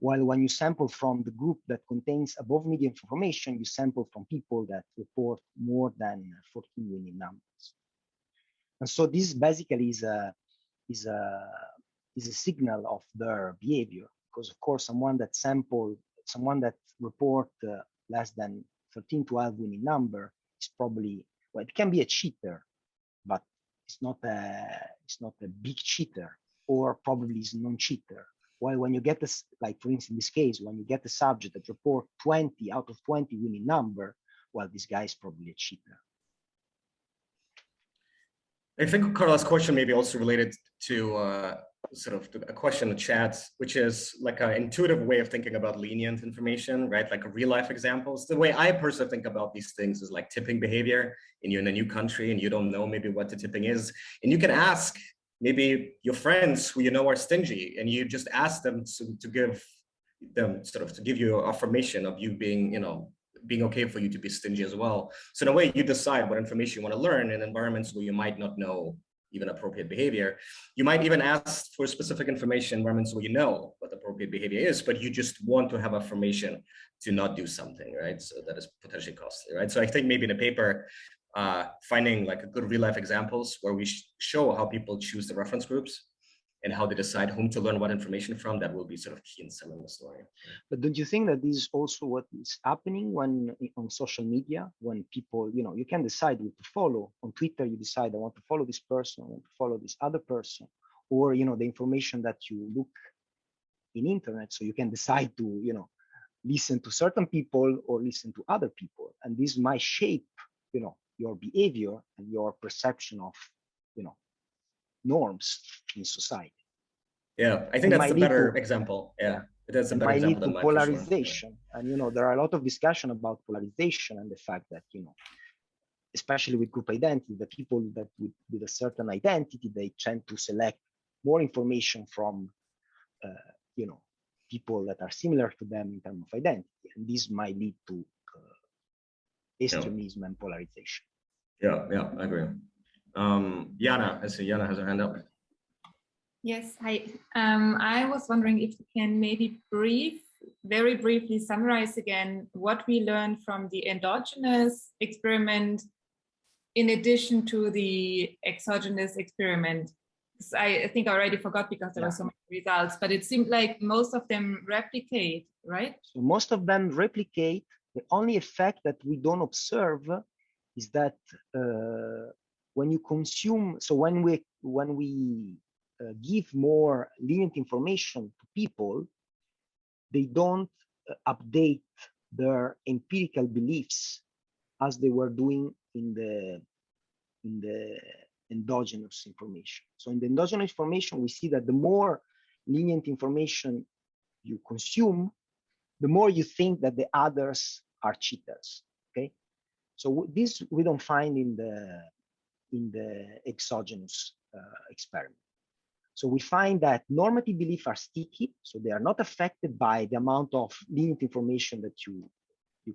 While when you sample from the group that contains above median information, you sample from people that report more than 14 winning numbers. And so this basically is a signal of their behavior, because of course someone that report less than 13 to 12 winning number is probably, well, it can be a cheater, but it's not a big cheater, or probably is non-cheater. While when you get this, like for instance, in this case, when you get the subject that report 20 out of 20 winning number, well, this guy is probably a cheater. I think Carla's question may be also related to sort of a question in the chat, which is like an intuitive way of thinking about lenient information, right? Like real life examples. The way I personally think about these things is like tipping behavior, and you're in a new country and you don't know maybe what the tipping is. And you can ask maybe your friends who you know are stingy, and you just ask them to give them to give you affirmation of you being, being okay for you to be stingy as well. So in a way, you decide what information you want to learn in environments where you might not know even appropriate behavior. You might even ask for specific information in environments where you know what appropriate behavior is, but you just want to have affirmation to not do something, right? So that is potentially costly, right? So I think maybe in a paper, finding like a good real life examples where we show how people choose the reference groups and how they decide whom to learn what information from, that will be sort of key in selling the story. But don't you think that this is also what is happening when on social media, when people, you can decide who to follow. On Twitter, you decide, I want to follow this person, I want to follow this other person, or, the information that you look in internet. So you can decide to, listen to certain people or listen to other people. And this might shape, your behavior and your perception of, norms in society. Yeah, I think that's a better example. Yeah, that's a better example than mine, polarization. For sure. And there are a lot of discussion about polarization and the fact that especially with group identity, the people that with a certain identity, they tend to select more information from people that are similar to them in terms of identity, and this might lead to extremism and polarization. Yeah, I agree. Jana, I see Jana has her hand up. Yes, hi. I was wondering if you can maybe very briefly summarize again what we learned from the endogenous experiment in addition to the exogenous experiment. I think I already forgot because there were so many results, but it seemed like most of them replicate, right? So most of them replicate. The only effect that we don't observe is that when you consume, so when we give more lenient information to people, they don't update their empirical beliefs as they were doing in the endogenous information. So in the endogenous information, we see that the more lenient information you consume, the more you think that the others are cheaters. Okay, so this we don't find in the exogenous experiment. So we find that normative beliefs are sticky, so they are not affected by the amount of lenient information that you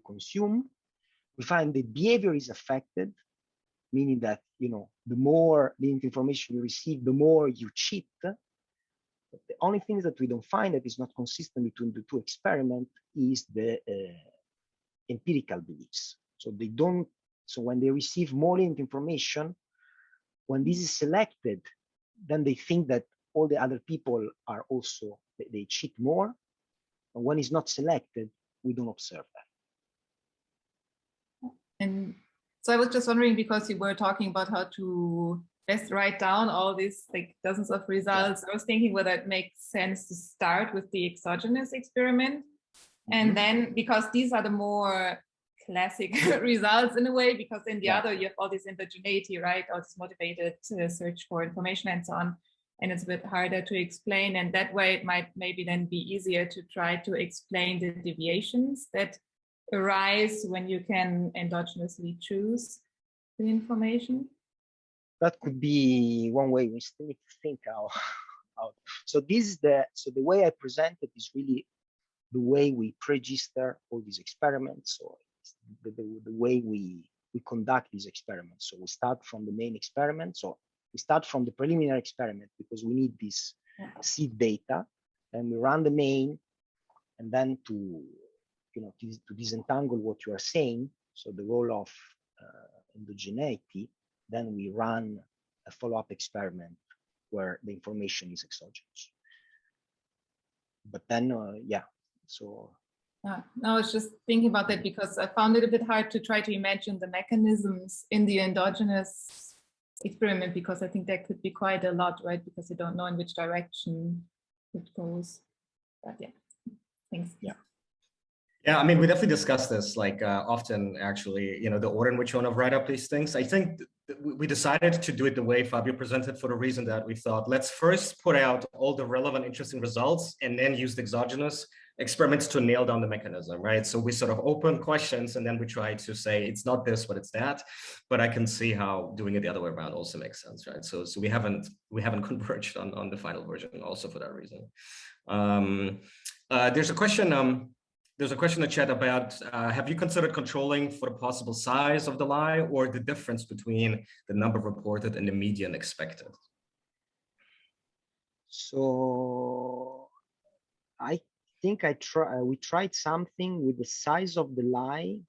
consume. We find the behavior is affected, meaning that the more lenient information you receive, the more you cheat. But the only thing that we don't find that is not consistent between the two experiments is the empirical beliefs. So they don't. So when they receive more lenient information, when this is selected, then they think that all the other people are also, they cheat more. And when it's not selected, we don't observe that. And so I was just wondering, because you were talking about how to best write down all these like dozens of results, I was thinking whether it makes sense to start with the exogenous experiment. And then, because these are the more classic results in a way, because in the other you have all this indigeneity, right? All this motivated search for information and so on. And it's a bit harder to explain. And that way it might maybe then be easier to try to explain the deviations that arise when you can endogenously choose the information. That could be one way. We still need to think out. So this is the way I present it is really the way we pre-register all these experiments, or the way we conduct these experiments. So we start from the main experiment. So we start from the preliminary experiment because we need this seed data, and we run the main, and then to disentangle what you are saying, so the role of endogeneity, then we run a follow-up experiment where the information is exogenous. But then, so. No, I was just thinking about that because I found it a bit hard to try to imagine the mechanisms in the endogenous experiment, because I think that could be quite a lot, right? Because you don't know in which direction it goes. But yeah, thanks. Yeah. Yeah, I mean, we definitely discuss this like often, actually, you know, the order in which you want to write up these things. I think we decided to do it the way Fabio presented for the reason that we thought, let's first put out all the relevant, interesting results and then use the exogenous experiments to nail down the mechanism, right? So we sort of open questions and then we try to say, it's not this, but it's that. But I can see how doing it the other way around also makes sense, right? So we haven't converged on the final version also for that reason. There's a question. There's a question in the chat about, have you considered controlling for the possible size of the lie or the difference between the number reported and the median expected? So I think we tried something with the size of the lie,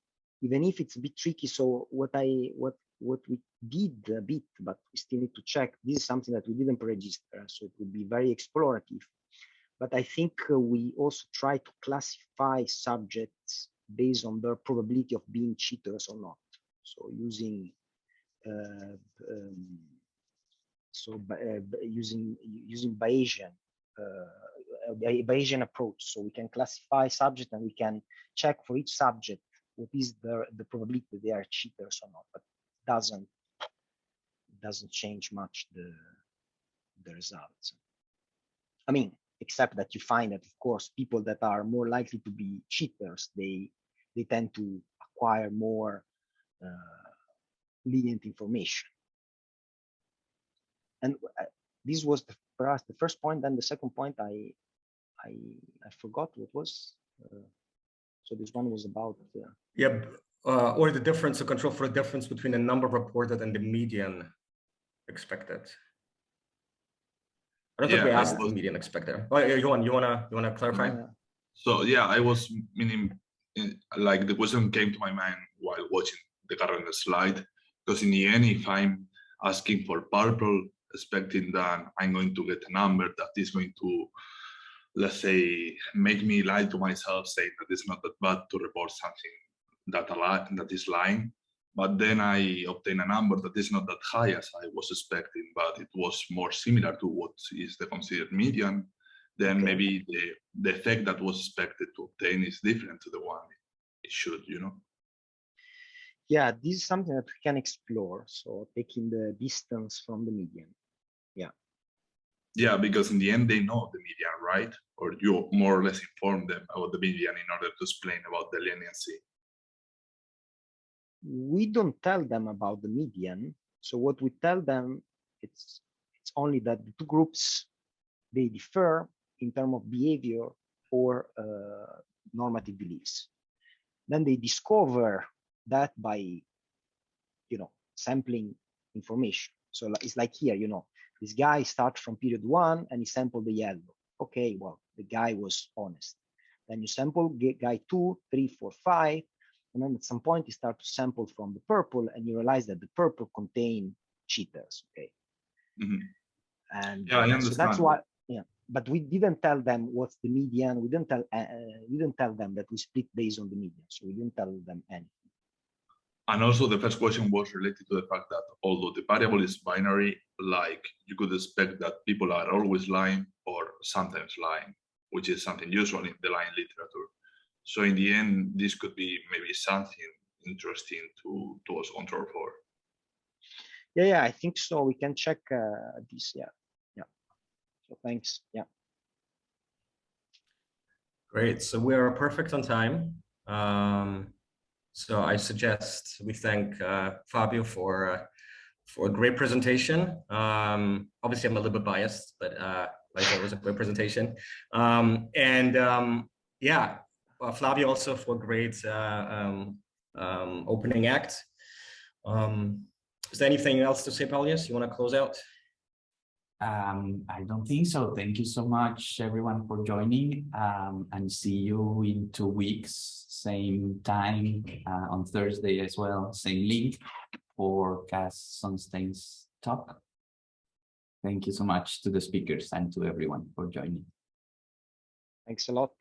even if it's a bit tricky. So what we did a bit, but we still need to check. This is something that we didn't register, so it would be very explorative. But I think we also try to classify subjects based on their probability of being cheaters or not. So using using Bayesian Bayesian approach. So we can classify subjects and we can check for each subject what is the probability that they are cheaters or not. But doesn't change much the results. I mean, except that you find that, of course, people that are more likely to be cheaters, they tend to acquire more lenient information. And this was for us the first point. Then the second point, I forgot what was. So this one was about. Or the difference to control for the difference between the number reported and the median expected. I don't think we asked the median expected. Oh, Johan, you wanna clarify? So yeah, I was meaning, like the question came to my mind while watching the current slide, because in the end, if I'm asking for purple, expecting that I'm going to get a number that is going to, let's say, make me lie to myself, saying that it's not that bad to report something that is lying. But then I obtain a number that is not that high as I was expecting, but it was more similar to what is the considered median. Then maybe the effect that was expected to obtain is different to the one it should, you know? Yeah, this is something that we can explore. So taking the distance from the median. Yeah. Yeah, because in the end, they know the median, right? Or you more or less inform them about the median in order to explain about the leniency. We don't tell them about the median. So what we tell them, it's only that the two groups, they differ in terms of behavior or normative beliefs. Then they discover that by, sampling information. So it's like here, this guy starts from period 1 and he sampled the yellow. Okay, well, the guy was honest. Then you sample guy 2, 3, 4, 5. And then at some point you start to sample from the purple and you realize that the purple contain cheaters. Okay. Mm-hmm. And yeah, I understand. So that's why, but we didn't tell them what's the median. We didn't tell them that we split based on the median. So we didn't tell them anything. And also the first question was related to the fact that although the variable is binary, like you could expect that people are always lying or sometimes lying, which is something usual in the lying literature. So in the end, this could be maybe something interesting to also control for. Yeah, I think so. We can check this. Yeah. So thanks. Yeah. Great. So we are perfect on time. So I suggest we thank Fabio for a great presentation. Obviously, I'm a little bit biased, but like it was a great presentation. Fabio also for a great opening act. Is there anything else to say, Paulius? You want to close out? I don't think so. Thank you so much, everyone, for joining, and see you in 2 weeks, same time on Thursday as well, same link for Cass Sunstein's talk. Thank you so much to the speakers and to everyone for joining. Thanks a lot.